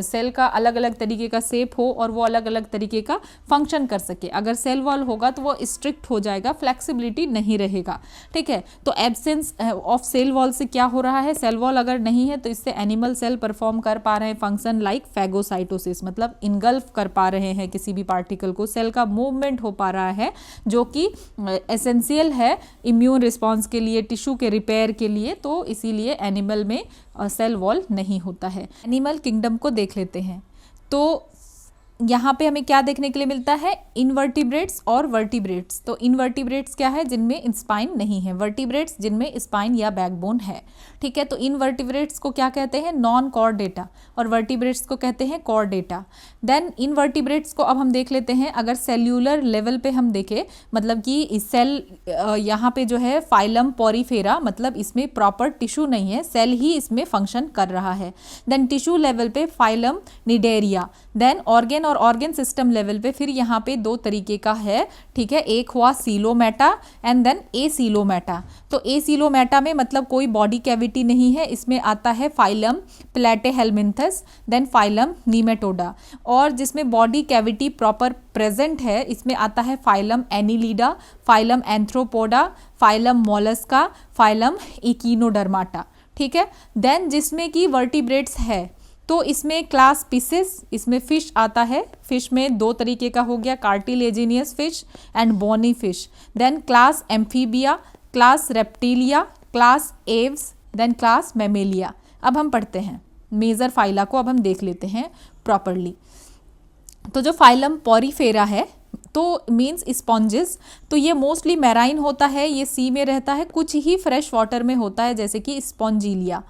Speaker 1: सेल का अलग अलग तरीके का शेप हो और वो अलग अलग तरीके का फंक्शन कर सके। अगर सेल वॉल होगा तो वो स्ट्रिक्ट हो जाएगा, फ्लेक्सिबिलिटी नहीं रहेगा, ठीक है। तो एब्सेंस ऑफ सेल वॉल से क्या हो रहा है, सेल वॉल अगर नहीं है तो इससे एनिमल सेल परफॉर्म कर पा रहे हैं फंक्शन लाइक फैगोसाइटोसिस, मतलब इनगल्फ कर पा रहे हैं किसी भी पार्टिकल को, सेल का मूवमेंट हो पा रहा है जो कि एसेंशियल है इम्यून रिस्पॉन्स के लिए, टिश्यू के रिपेयर के लिए। तो इसीलिए एनिमल में सेल वॉल नहीं होता है। एनिमल किंगडम को देख लेते हैं। तो यहाँ पे हमें क्या देखने के लिए मिलता है, इनवर्टिब्रेट्स और वर्टिब्रेट्स। तो इनवर्टिब्रेट्स क्या है, जिनमें स्पाइन नहीं है, वर्टिब्रेट्स जिनमें स्पाइन या बैकबोन है, ठीक है। तो इनवर्टिब्रेट्स को क्या कहते हैं, नॉन कॉर्डेटा, और वर्टिब्रेट्स को कहते हैं कॉर्डेटा। देन इनवर्टिब्रेट्स को अब हम देख लेते हैं। अगर सेल्यूलर लेवल पे हम देखें, मतलब कि इस सेल यहाँ पे जो है फाइलम पॉरीफेरा, मतलब इसमें प्रॉपर टिश्यू नहीं है, सेल ही इसमें फंक्शन कर रहा है। देन टिश्यू लेवल पे फाइलम निडेरिया। देन ऑर्गेन और ऑर्गेन सिस्टम लेवल पे फिर यहाँ पे दो तरीके का है, ठीक है। एक हुआ सीलोमेटा एंड देन एसीलोमेटा। तो एसीलोमेटा में मतलब कोई बॉडी कैविटी नहीं है, इसमें आता है फाइलम प्लेटेहेलमिन्थस, देन फाइलम नीमेटोडा। और जिसमें बॉडी कैविटी प्रॉपर प्रेजेंट है, इसमें आता है phylum annelida, phylum arthropoda, phylum mollusca, phylum echinodermata, ठीक है। देन जिसमें कि वर्टिब्रेट्स है तो इसमें क्लास पिसेस, इसमें फिश आता है। फिश में दो तरीके का हो गया, cartilaginous fish and bony fish. Then class Amphibia, class Reptilia, class Aves, then class Mammalia. अब हम पढ़ते हैं मेजर फाइला को, अब हम देख लेते हैं प्रॉपरली। तो जो फाइलम पॉरीफेरा है तो मीन्स स्पॉन्जेस, तो ये मोस्टली मैराइन होता है, ये सी में रहता है, कुछ ही फ्रेश वाटर में होता है जैसे कि स्पॉन्जिलिया।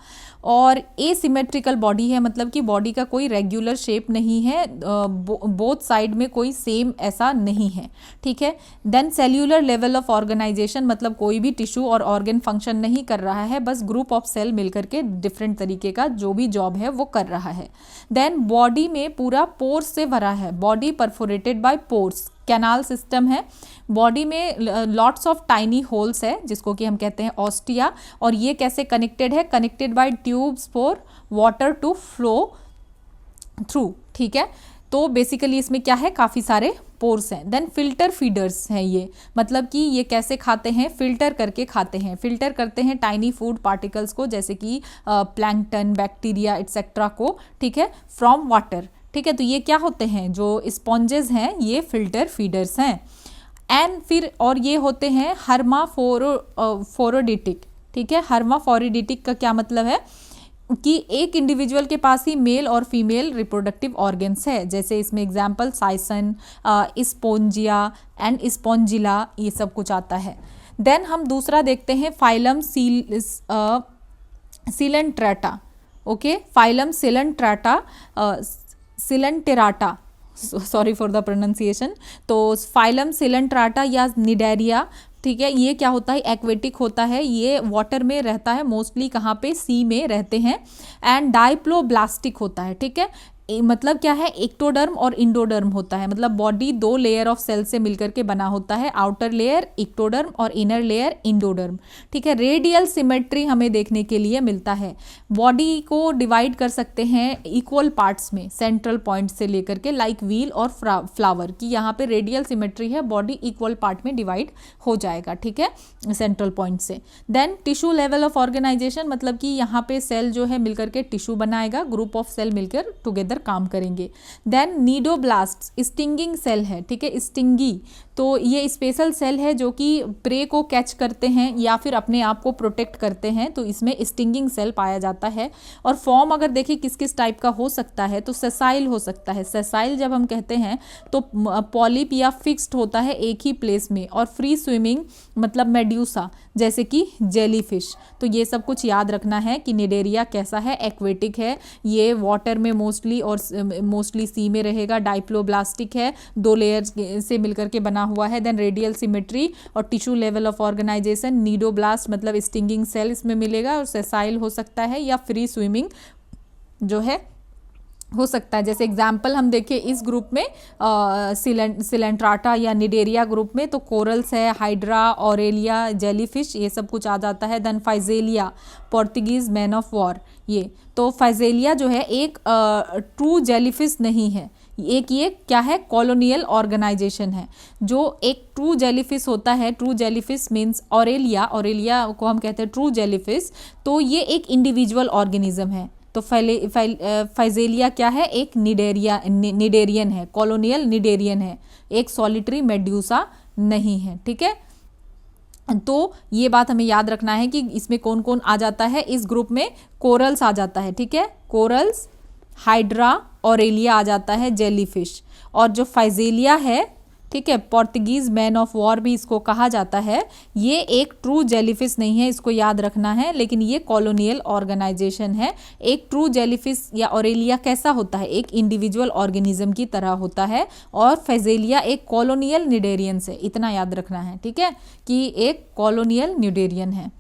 Speaker 1: और एसिमेट्रिकल बॉडी है, मतलब कि बॉडी का कोई रेगुलर शेप नहीं है, बोथ साइड में कोई सेम ऐसा नहीं है, ठीक है। Then cellular level of organisation, मतलब कोई भी टिश्यू और ऑर्गन फंक्शन नहीं कर रहा है, बस ग्रुप ऑफ सेल मिलकर के डिफरेंट तरीके का जो भी जॉब है वो कर रहा है। देन बॉडी में पूरा पोर्स से भरा है, body perforated by pores, canal system है। बॉडी में लॉट्स ऑफ टाइनी होल्स है जिसको कि हम कहते हैं ऑस्टिया। और ये कैसे कनेक्टेड है, connected by tubes for water to flow through, ठीक है। तो बेसिकली इसमें क्या है, काफ़ी सारे पोर्स हैं। देन फिल्टर फीडर्स हैं ये, मतलब कि ये कैसे खाते हैं, फिल्टर करके खाते हैं, फिल्टर करते हैं टाइनी फूड पार्टिकल्स को, जैसे कि प्लैंकटन, बैक्टीरिया एटसेट्रा को, ठीक है, फ्रॉम वाटर, ठीक है। तो ये क्या होते हैं, जो स्पॉन्जेस हैं ये फिल्टर फीडर्स हैं। एंड फिर और ये होते हैं हर्माफोरोडिटिक, ठीक है। हर्माफोरोडिटिक का क्या मतलब है कि एक इंडिविजुअल के पास ही मेल और फीमेल रिप्रोडक्टिव ऑर्गन्स है, जैसे इसमें एग्जाम्पल साइसन, स्पोंजिया एंड स्पोंजिला, ये सब कुछ आता है। देन हम दूसरा देखते हैं phylum coelenterata, okay, phylum coelenterata, sorry for the pronunciation. तो फाइलम सिलेंट्राटा या निडेरिया, ठीक है, ये क्या होता है, एक्वेटिक होता है, ये वाटर में रहता है, मोस्टली कहाँ पे, सी में रहते हैं। एंड डाइप्लोब्लास्टिक होता है, ठीक है। मतलब क्या है, एक्टोडर्म और इंडोडर्म होता है, मतलब बॉडी दो लेयर ऑफ सेल से मिलकर के बना होता है, आउटर लेयर एक्टोडर्म और इनर लेयर इंडोडर्म, ठीक है। रेडियल सिमेट्री हमें देखने के लिए मिलता है। बॉडी को डिवाइड कर सकते हैं इक्वल पार्ट्स में, सेंट्रल पॉइंट से लेकर के, लाइक व्हील और फ्लावर की, यहाँ पे रेडियल सिमेट्री है, बॉडी इक्वल पार्ट में डिवाइड हो जाएगा, ठीक है, सेंट्रल पॉइंट से। Then tissue level of organisation, मतलब कि यहाँ पे सेल जो है मिलकर के टिश्यू बनाएगा, ग्रुप ऑफ सेल मिलकर टुगेदर काम करेंगे। देन नीडोब्लास्ट स्टिंगिंग सेल है, ठीक है, स्टिंगी, तो ये स्पेशल सेल है जो कि प्रे को कैच करते हैं या फिर अपने आप को प्रोटेक्ट करते हैं, तो इसमें स्टिंगिंग सेल पाया जाता है। और फॉर्म अगर देखिए किस किस टाइप का हो सकता है, तो सेसाइल हो सकता है। सेसाइल जब हम कहते हैं तो पॉलिप या फिक्स्ड होता है एक ही प्लेस में, और फ्री स्विमिंग मतलब मेड्यूसा, जैसे कि जेलीफिश। तो ये सब कुछ याद रखना है कि निडेरिया कैसा है, एक्वेटिक है, ये वाटर में मोस्टली और मोस्टली सी में रहेगा, डाइप्लोब्लास्टिक है, दो लेयर्स से मिलकर के बना हुआ है। देन रेडियल सिमेट्री और tissue level of organisation, cnidoblast मतलब स्टिंगिंग सेल इसमें मिलेगा, और सेसाइल हो सकता है या फ्री स्विमिंग जो है हो सकता है। जैसे एग्जाम्पल हम देखें इस ग्रुप में सिलेंट्राटा या निडेरिया ग्रुप में तो कोरल्स है, हाइड्रा, ऑरेलिया, जेलीफिश, ये सब कुछ आ जाता है। Then Physalia, Portuguese man of war, ये तो फाइजेलिया जो है एक ट्रू जेलीफिश नहीं है, एक ये क्या है, कॉलोनियल ऑर्गेनाइजेशन है। जो एक ट्रू जेलीफिश होता है, true jellyfish means Aurelia, Aurelia को हम कहते हैं ट्रू जेलीफिश, तो ये एक इंडिविजुअल ऑर्गेनिज्म है। तो फाइजेलिया क्या है, एक निडेरियन है, कॉलोनियल निडेरियन है, एक सॉलिटरी मेड्यूसा नहीं है। ठीक है, तो ये बात हमें याद रखना है कि इसमें कौन कौन आ जाता है। इस ग्रुप में कोरल्स आ जाता है, ठीक है, कोरल्स, हाइड्रा, ऑरेलिया आ जाता है, जेलीफिश। और जो फाइजेलिया है, ठीक है, पोर्तुगीज मैन ऑफ वॉर भी इसको कहा जाता है, ये एक ट्रू जेलीफिश नहीं है, इसको याद रखना है, लेकिन ये कॉलोनियल ऑर्गेनाइजेशन है। एक ट्रू जेलीफिश या ऑरेलिया कैसा होता है, एक इंडिविजुअल ऑर्गेनिज्म की तरह होता है, और फाइजेलिया एक कॉलोनियल निडेरियन से, इतना याद रखना है, ठीक है, कि एक कॉलोनियल निडेरियन है।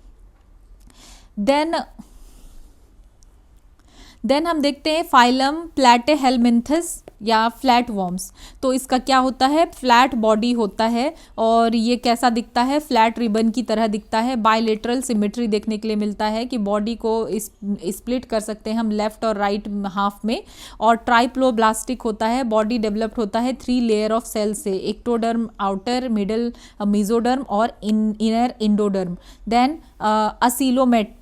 Speaker 1: देन हम देखते हैं फाइलम प्लैटेहेलमिन्थस या फ्लैट वॉर्म्स। तो इसका क्या होता है, फ्लैट बॉडी होता है और ये कैसा दिखता है, फ्लैट रिबन की तरह दिखता है। बायलेटरल सिमेट्री देखने के लिए मिलता है कि बॉडी को स्प्लिट कर सकते हैं हम लेफ्ट और राइट हाफ में। और ट्राइप्लोब्लास्टिक होता है, बॉडी डेवलप्ड होता है 3 लेयर ऑफ सेल से, एक्टोडर्म आउटर, मिडल मेसोडर्म और इनर इंडोडर्म। देन असीलोमेट,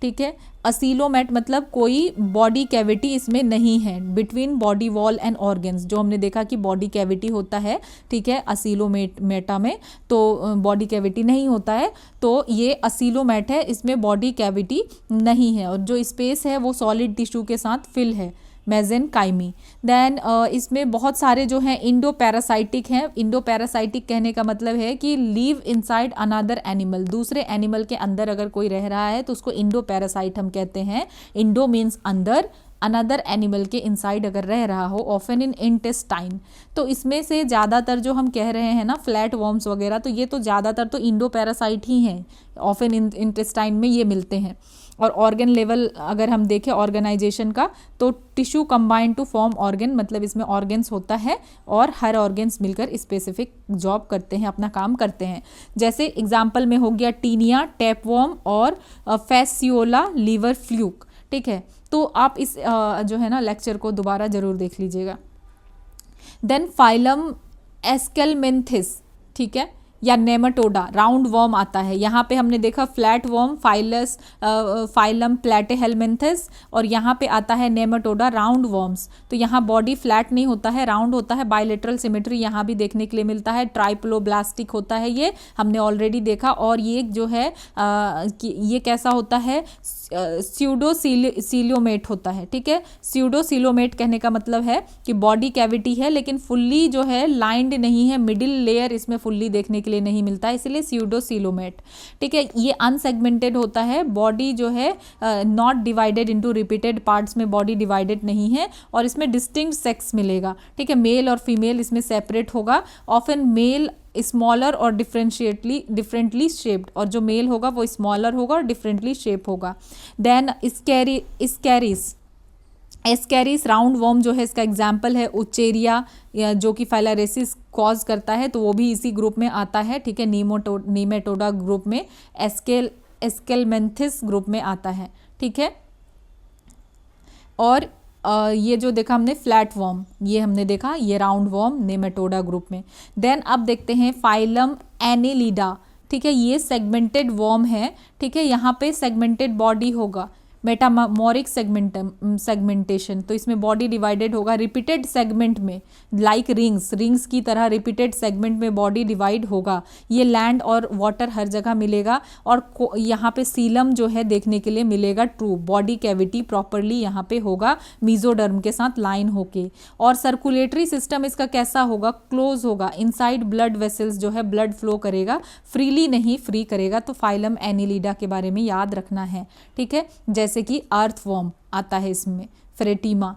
Speaker 1: ठीक है, असीलोमेट मतलब कोई बॉडी कैविटी इसमें नहीं है between body wall and organs. जो हमने देखा कि बॉडी कैविटी होता है, ठीक है, असीलोमेटा में तो बॉडी कैविटी नहीं होता है, तो ये असीलोमेट है, इसमें बॉडी कैविटी नहीं है और जो स्पेस है वो सॉलिड टिश्यू के साथ फिल है, मेजेनकाइमी। देन इसमें बहुत सारे जो हैं इंडो पैरासाइटिक हैं। इंडो पैरासाइटिक कहने का मतलब है कि लीव इनसाइड अनदर एनिमल, दूसरे एनिमल के अंदर अगर कोई रह रहा है तो उसको इंडो पैरासाइट हम कहते हैं। इंडो मीन्स अंदर, अनदर एनिमल के इनसाइड अगर रह रहा हो, ऑफन इन इंटेस्टाइन। तो इसमें से ज़्यादातर जो हम कह रहे हैं ना फ्लैट वॉर्म्स वगैरह, तो ये तो ज़्यादातर तो इंडो पैरासाइट ही हैं, ऑफन इन इंटेस्टाइन में ये मिलते हैं। और ऑर्गन लेवल अगर हम देखें ऑर्गेनाइजेशन का, तो tissue combined to form organ, मतलब इसमें ऑर्गन्स होता है और हर ऑर्गन्स मिलकर स्पेसिफिक जॉब करते हैं, अपना काम करते हैं। जैसे एग्जाम्पल में हो गया टीनिया, टैपवॉर्म और फैसियोला लीवर फ्लूक, ठीक है। तो आप इस जो है ना लेक्चर को दोबारा जरूर देख लीजिएगा। देन फाइलम एस्केलमेंथिस, ठीक है, या नेमाटोडा, राउंड वॉर्म आता है। यहाँ पे हमने देखा फ्लैट वॉर्म, फाइलम प्लैटेहेलमिन्थस, और यहाँ पे आता है नेमाटोडा, राउंड वॉर्म्स। तो यहाँ बॉडी फ्लैट नहीं होता है, राउंड होता है। बायलेटरल सिमेट्री यहाँ भी देखने के लिए मिलता है। ट्राइप्लोब्लास्टिक होता है, ये हमने ऑलरेडी देखा। और ये जो है ये कैसा होता है, स्यूडोसिलोमेट होता है, ठीक है। स्यूडोसिलोमेट कहने का मतलब है कि बॉडी कैविटी है लेकिन फुल्ली जो है लाइंड नहीं है, मिडिल लेयर इसमें फुल्ली देखने के लिए नहीं मिलता है, इसलिए स्यूडोसिलोमेट, ठीक है। ये अनसेगमेंटेड होता है, बॉडी जो है not divided into repeated parts में बॉडी डिवाइडेड नहीं है, और इसमें डिस्टिंक्ट सेक्स मिलेगा, ठीक है। मेल और फीमेल इसमें सेपरेट होगा, ऑफन मेल स्मॉलर और डिफरेंटली शेप्ड, और जो मेल होगा वो स्मॉलर होगा और डिफरेंटली शेप होगा। देन एस्कैरिस राउंड वॉर्म जो है इसका एग्जाम्पल है उचेरिया, जो कि फाइलारेसिस कॉज करता है, तो वो भी इसी ग्रुप में आता है, ठीक है। नीमेटोडा ग्रुप में, एस्केलमेंथिस ग्रुप में आता है, ठीक है। और ये जो देखा हमने फ्लैट वॉर्म, ये हमने देखा, ये राउंड वॉर्म नेमेटोडा ग्रुप में। देन अब देखते हैं फाइलम एनेलिडा, ठीक है, ये सेगमेंटेड वॉर्म है, ठीक है। यहाँ पे सेगमेंटेड बॉडी होगा, मेटामॉरिक सेगमेंटेशन, तो इसमें बॉडी डिवाइडेड होगा रिपीटेड सेगमेंट में, लाइक रिंग्स की तरह रिपीटेड सेगमेंट में बॉडी डिवाइड होगा। ये लैंड और वाटर हर जगह मिलेगा, और यहाँ पे सीलम जो है देखने के लिए मिलेगा ट्रू, बॉडी कैविटी प्रॉपरली यहाँ पे होगा मीजोडर्म के साथ लाइन होके। और सर्कुलेटरी सिस्टम इसका कैसा होगा, क्लोज होगा, इनसाइड ब्लड वेसल्स जो है ब्लड फ्लो करेगा, फ्रीली नहीं, फ्री करेगा। तो फाइलम एनेलिडा के बारे में याद रखना है, ठीक है। जैसे कि अर्थवॉर्म आता है इसमें, फ्रेटीमा,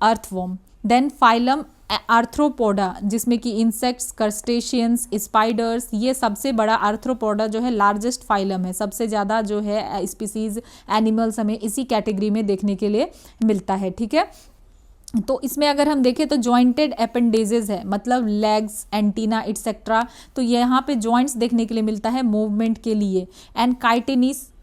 Speaker 1: अर्थवॉर्म। देन फाइलम आर्थ्रोपोडा जिसमें कि इंसेक्ट्स, क्रस्टेशियंस, स्पाइडर्स, ये सबसे बड़ा आर्थ्रोपोडा जो है लार्जेस्ट फाइलम है, सबसे ज़्यादा जो है स्पीसीज एनिमल्स हमें इसी कैटेगरी में देखने के लिए मिलता है। ठीक है, तो इसमें अगर हम देखें तो जॉइंटेड एपेंडेजेस है, मतलब लेग्स, एंटीना एटसेट्रा, तो यहाँ पे जॉइंट्स देखने के लिए मिलता है मूवमेंट के लिए। एंड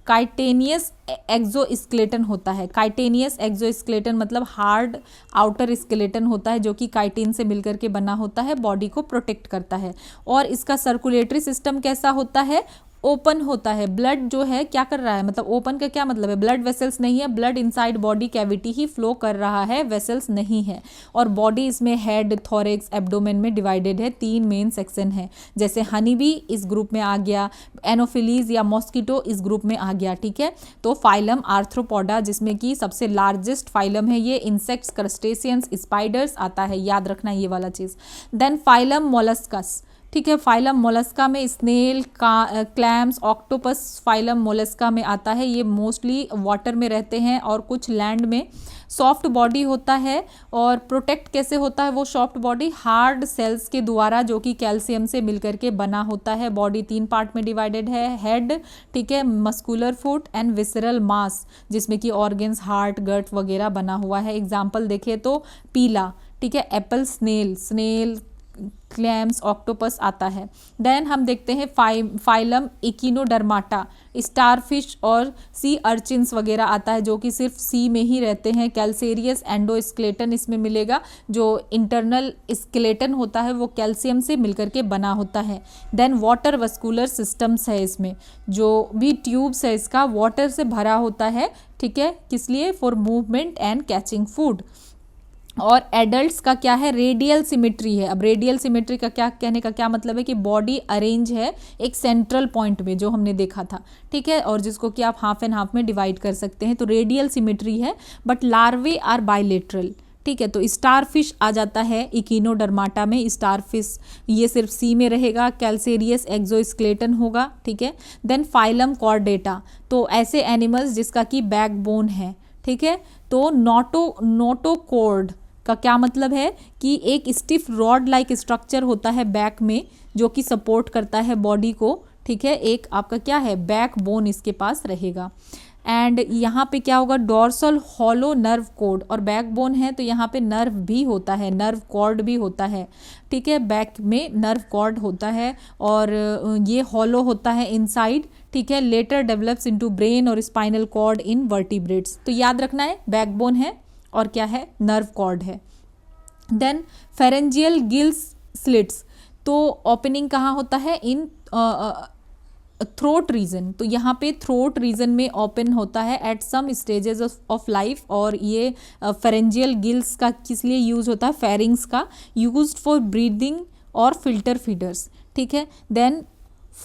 Speaker 1: काइटेनियस एक्सोस्केलेटन होता है। काइटेनियस एक्सोस्केलेटन मतलब हार्ड आउटर स्केलेटन होता है जो कि काइटिन से मिलकर के बना होता है, बॉडी को प्रोटेक्ट करता है। और इसका सर्कुलेटरी सिस्टम कैसा होता है? ओपन होता है। ब्लड जो है क्या कर रहा है, मतलब ओपन का क्या मतलब है? ब्लड वेसल्स नहीं है, ब्लड इनसाइड बॉडी कैविटी ही फ्लो कर रहा है, वेसल्स नहीं है। और बॉडी इसमें हेड, थोरेक्स, एब्डोमेन में डिवाइडेड है, 3 मेन सेक्शन है। जैसे हनी बी इस ग्रुप में आ गया, एनोफिलीज या मॉस्किटो इस ग्रुप में आ गया। ठीक है, तो फाइलम आर्थ्रोपोडा जिसमें कि सबसे लार्जेस्ट फाइलम है ये, इंसेक्ट्स, क्रस्टेशियंस, स्पाइडर्स आता है, याद रखना ये वाला चीज़। Then phylum molluscs. ठीक है, फाइलम मोलस्का में snail, clams, octopus phylum Mollusca में आता है। ये मोस्टली वाटर में रहते हैं और कुछ लैंड में। सॉफ्ट बॉडी होता है और प्रोटेक्ट कैसे होता है वो सॉफ्ट बॉडी? हार्ड सेल्स के द्वारा जो कि कैल्शियम से मिलकर के बना होता है। बॉडी 3 पार्ट में डिवाइडेड है, हेड, ठीक है, मस्कुलर फुट एंड विसरल मास जिसमें कि ऑर्गन्स, हार्ट, गट वगैरह बना हुआ है। एग्जाम्पल देखें तो पीला, ठीक है, एप्पल, स्नेल, क्लैम्स, ऑक्टोपस आता है। देन हम देखते हैं फाइलम इकिनोडर्माटा, स्टारफिश और सी अर्चिन्स वगैरह आता है जो कि सिर्फ सी में ही रहते हैं। कैल्सेरियस एंडोस्केलेटन इसमें मिलेगा, जो इंटरनल स्केलेटन होता है वो कैल्शियम से मिलकर के बना होता है। देन वाटर वस्कुलर सिस्टम्स है, इसमें जो भी ट्यूब्स है इसका वाटर से भरा होता है। ठीक है, किस लिए? For movement and catching food. और एडल्ट्स का क्या है? रेडियल सिमेट्री है। अब रेडियल सिमेट्री का क्या कहने का क्या मतलब है कि बॉडी अरेंज है एक सेंट्रल पॉइंट में, जो हमने देखा था। ठीक है, और जिसको कि आप हाफ एंड हाफ में डिवाइड कर सकते हैं, तो रेडियल सिमेट्री है। But larvae are bilateral. ठीक है, तो स्टारफिश आ जाता है इकिनोडर्माटा में। स्टारफिश ये सिर्फ सी में रहेगा, कैल्सेरियस एक्सोस्केलेटन होगा। ठीक है, देन फाइलम कॉर्डेटा, तो ऐसे एनिमल्स जिसका कि बैकबोन है। ठीक है, तो नोटोकॉर्ड का क्या मतलब है कि एक स्टिफ रॉड लाइक स्ट्रक्चर होता है बैक में जो कि सपोर्ट करता है बॉडी को। ठीक है, एक आपका क्या है? बैक बोन इसके पास रहेगा। एंड यहाँ पे क्या होगा? डोर्सल हॉलो नर्व कॉर्ड, और बैक बोन है तो यहाँ पे नर्व भी होता है, नर्व कॉर्ड भी होता है। ठीक है, बैक में नर्व कॉर्ड होता है और ये हॉलो होता है इनसाइड। ठीक है, लेटर डेवलप्स इनटू ब्रेन और स्पाइनल कॉर्ड इन वर्टिब्रेट्स। तो याद रखना है, बैकबोन है और क्या है? नर्व कॉर्ड है। देन फेरेंजियल गिल्स स्लिट्स, तो ओपनिंग कहाँ होता है? In throat region. तो यहाँ पे थ्रोट रीजन में ओपन होता है at some stages of life. और ये फेरेंजियल गिल्स का किस लिए यूज होता है? फेरिंग्स का, यूज्ड फॉर ब्रीदिंग और फिल्टर फीडर्स। ठीक है, देन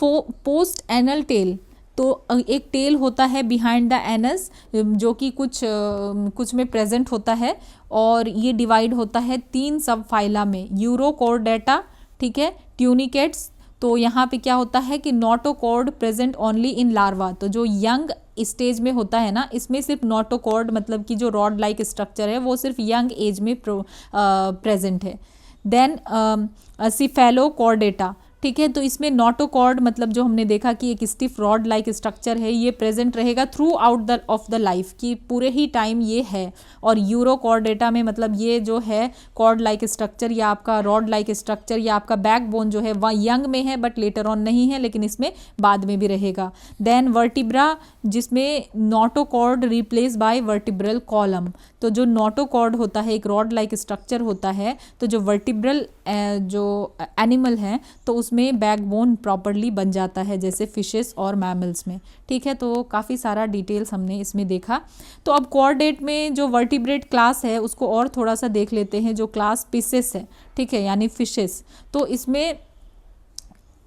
Speaker 1: पोस्ट एनल टेल, तो एक टेल होता है बिहाइंड द एनस जो कि कुछ में प्रेजेंट होता है। और ये डिवाइड होता है 3 सब फाइला में, यूरोकॉर्डेटा, ठीक है, ट्यूनिकेट्स। तो यहाँ पे क्या होता है कि notochord present only in larva, तो जो यंग स्टेज में होता है ना, इसमें सिर्फ नोटोकॉर्ड मतलब कि जो रॉड लाइक स्ट्रक्चर है वो सिर्फ यंग एज में प्रेजेंट है। देन सिफेलोकॉर्डेटा, ठीक है, तो इसमें नोटोकॉर्ड मतलब जो हमने देखा कि एक स्टिफ रॉड लाइक स्ट्रक्चर है, ये प्रेजेंट रहेगा थ्रू आउट द लाइफ, की पूरे ही टाइम ये है। और यूरोकॉर्डेटा में मतलब ये जो है कॉर्ड लाइक स्ट्रक्चर या आपका रॉड लाइक स्ट्रक्चर या आपका बैकबोन जो है वह यंग में है बट लेटर ऑन नहीं है, लेकिन इसमें बाद में भी रहेगा। देन वर्टिब्रा, जिसमें notochord replace by vertebral column, तो जो नोटोकॉर्ड होता है एक रॉड लाइक स्ट्रक्चर होता है, तो जो वर्टिब्रल जो एनिमल हैं तो उसमें बैकबोन प्रॉपरली बन जाता है, जैसे फिशेस और मैमल्स में। ठीक है, तो काफ़ी सारा डिटेल्स हमने इसमें देखा। तो अब कॉर्डेट में जो वर्टिब्रेट क्लास है उसको और थोड़ा सा देख लेते हैं, जो क्लास पिसेस है। ठीक है, यानी फिशेस। तो इसमें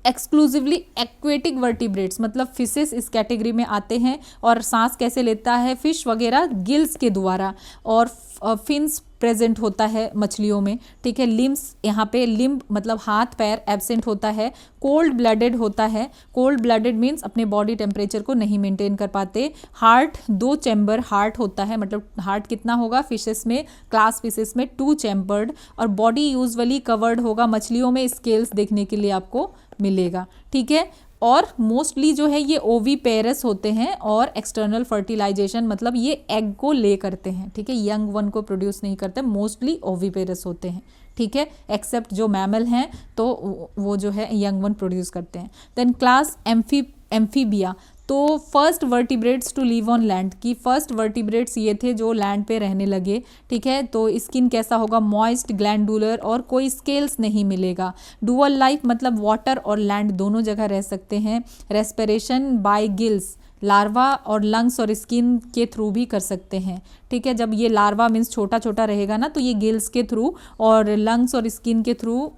Speaker 1: एक्सक्लूसिवली एक्वेटिक वर्टिब्रेट्स, मतलब फिशेस इस कैटेगरी में आते हैं। और सांस कैसे लेता है फिश वगैरह, गिल्स के द्वारा, और फिन्स प्रेजेंट होता है मछलियों में, ठीक है। लिम्स, यहाँ पे लिम्ब मतलब हाथ पैर एब्सेंट होता है। कोल्ड ब्लडेड होता है, कोल्ड ब्लडेड मीन्स अपने बॉडी टेम्परेचर को नहीं मेंटेन कर पाते। हार्ट, 2 चैम्बर हार्ट होता है, मतलब हार्ट कितना होगा फिशेस में, क्लास फिशेस में 2 चैम्बर्ड। और बॉडी यूजुअली कवर्ड होगा, मछलियों में स्केल्स देखने के लिए आपको मिलेगा, ठीक है। और मोस्टली जो है ये ओवीपेरस होते हैं, और एक्सटर्नल फर्टिलाइजेशन मतलब ये एग को ले करते हैं, ठीक है, यंग वन को प्रोड्यूस नहीं करते, मोस्टली ओवीपेरस होते हैं, ठीक है। एक्सेप्ट जो मैमल हैं तो वो जो है यंग वन प्रोड्यूस करते हैं। देन क्लास एम्फीबिया, तो first vertebrates to live on land, की फर्स्ट वर्टिब्रेट्स ये थे जो लैंड पे रहने लगे, ठीक है। तो स्किन कैसा होगा, मॉइस्ट, ग्लैंडुलर, और कोई स्केल्स नहीं मिलेगा। डुअल लाइफ मतलब वाटर और लैंड दोनों जगह रह सकते हैं। रेस्पिरेशन बाय गिल्स, लार्वा और लंग्स और स्किन के थ्रू भी कर सकते हैं, ठीक है। जब ये लार्वा मीन्स छोटा छोटा रहेगा ना, तो ये गिल्स के थ्रू और लंग्स और स्किन के थ्रू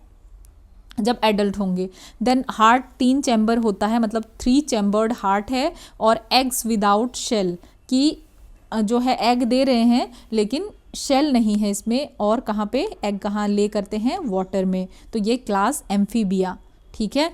Speaker 1: जब एडल्ट होंगे। देन हार्ट 3 चैम्बर होता है, मतलब 3 चैम्बर्ड हार्ट है। और एग्स विदाउट शेल, की जो है एग दे रहे हैं लेकिन शेल नहीं है इसमें। और कहाँ पे एग कहाँ ले करते हैं, वाटर में। तो ये क्लास एम्फीबिया, ठीक है।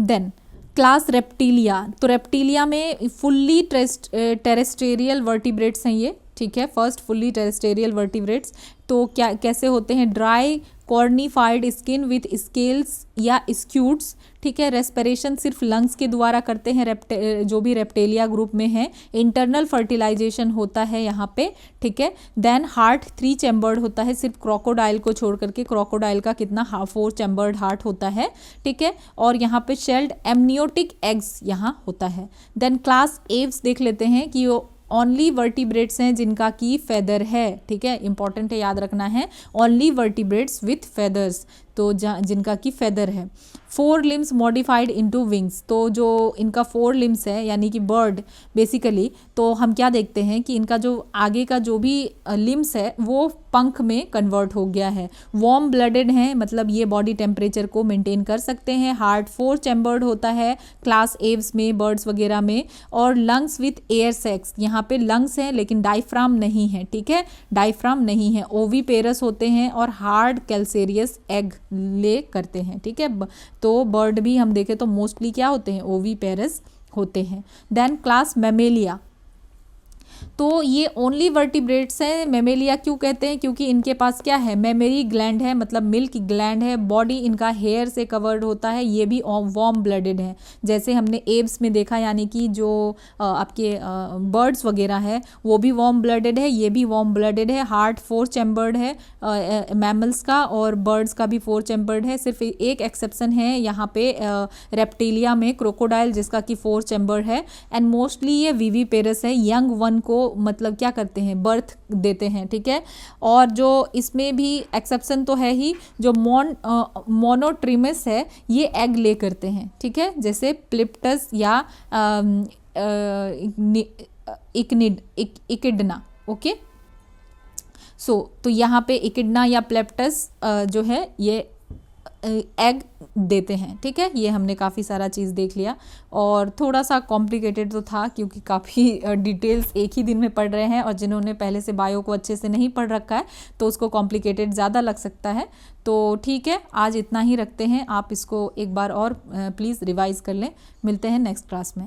Speaker 1: देन क्लास रेप्टिलिया, तो रेप्टिलिया में फुल्ली टेरेस्ट्रियल वर्टिब्रेट्स हैं ये, ठीक है। फर्स्ट फुल्ली टेरेस्ट्रियल वर्टिब्रेट्स, तो क्या कैसे होते हैं, dry cornified skin with scales या स्क्यूट्स, ठीक है। रेस्पिरेशन सिर्फ लंग्स के द्वारा करते हैं जो भी रेप्टेलिया ग्रुप में है। इंटरनल फर्टिलाइजेशन होता है यहाँ पे, ठीक है। देन हार्ट 3 चैम्बर्ड होता है, सिर्फ क्रोकोडाइल को छोड़ करके। क्रोकोडाइल का कितना 4 चैम्बर्ड हार्ट होता है, ठीक है। और यहाँ पे शेल्ड एमनियोटिक एग्स यहाँ होता है। देन क्लास एव्स देख लेते हैं कि वो ओनली वर्टिब्रेट्स हैं जिनका की फेदर है, ठीक है, इंपॉर्टेंट है, याद रखना है। ओनली वर्टिब्रेट्स विथ फेदर्स, तो जिनका की फेदर है। 4 लिम्स मॉडिफाइड इनटू विंग्स, तो जो इनका 4 लिम्स है यानी कि बर्ड बेसिकली, तो हम क्या देखते हैं कि इनका जो आगे का जो भी लिम्स है वो पंख में कन्वर्ट हो गया है। वार्म ब्लडेड हैं, मतलब ये बॉडी टेम्परेचर को मेंटेन कर सकते हैं। हार्ट 4 चैम्बर्ड होता है क्लास एव्स में, बर्ड्स वगैरह में। और लंग्स विथ एयर सेक्स, यहाँ पे लंग्स हैं लेकिन डायफ्राम नहीं है, ठीक है, डायफ्राम नहीं है। ओवीपेरस होते हैं और हार्ड कैल्सेरियस एग ले करते हैं, ठीक है। तो बर्ड भी हम देखें तो मोस्टली क्या होते हैं, ओवीपेरस होते हैं। देन क्लास मैमेलिया, तो ये ओनली वर्टिब्रेट्स हैं। मेमेलिया क्यों कहते हैं, क्योंकि इनके पास क्या है, मेमरी ग्लैंड है, मतलब मिल्क ग्लैंड है। बॉडी इनका हेयर से कवर्ड होता है। ये भी वार्म ब्लडेड है, जैसे हमने एब्स में देखा, यानी कि जो आपके बर्ड्स वगैरह है वो भी वार्म ब्लडेड है, ये भी वार्म ब्लडेड है। हार्ट 4 चैम्बर्ड है मैमल्स का, और बर्ड्स का भी 4 चैम्बर्ड है। सिर्फ एक एक्सेप्शन है यहाँ पे रेप्टिलिया में, क्रोकोडाइल, जिसका कि 4 चैम्बर्ड है। एंड मोस्टली ये विविपेरस है, यंग वन को मतलब क्या करते हैं, बर्थ देते हैं, ठीक है। और जो इसमें भी एक्सेप्शन तो है ही, जो मोनोट्रिमस है ये एग ले करते हैं, ठीक है, जैसे प्लिप्टस या इकिडना, ओके। तो यहाँ पे इकिडना या प्लेप्टस जो है ये एग देते हैं, ठीक है। ये हमने काफ़ी सारा चीज़ देख लिया, और थोड़ा सा कॉम्प्लिकेटेड तो था क्योंकि काफ़ी डिटेल्स एक ही दिन में पढ़ रहे हैं, और जिन्होंने पहले से बायो को अच्छे से नहीं पढ़ रखा है तो उसको कॉम्प्लिकेटेड ज़्यादा लग सकता है। तो ठीक है, आज इतना ही रखते हैं। आप इसको एक बार और प्लीज़ रिवाइज़ कर लें। मिलते हैं नेक्स्ट क्लास में।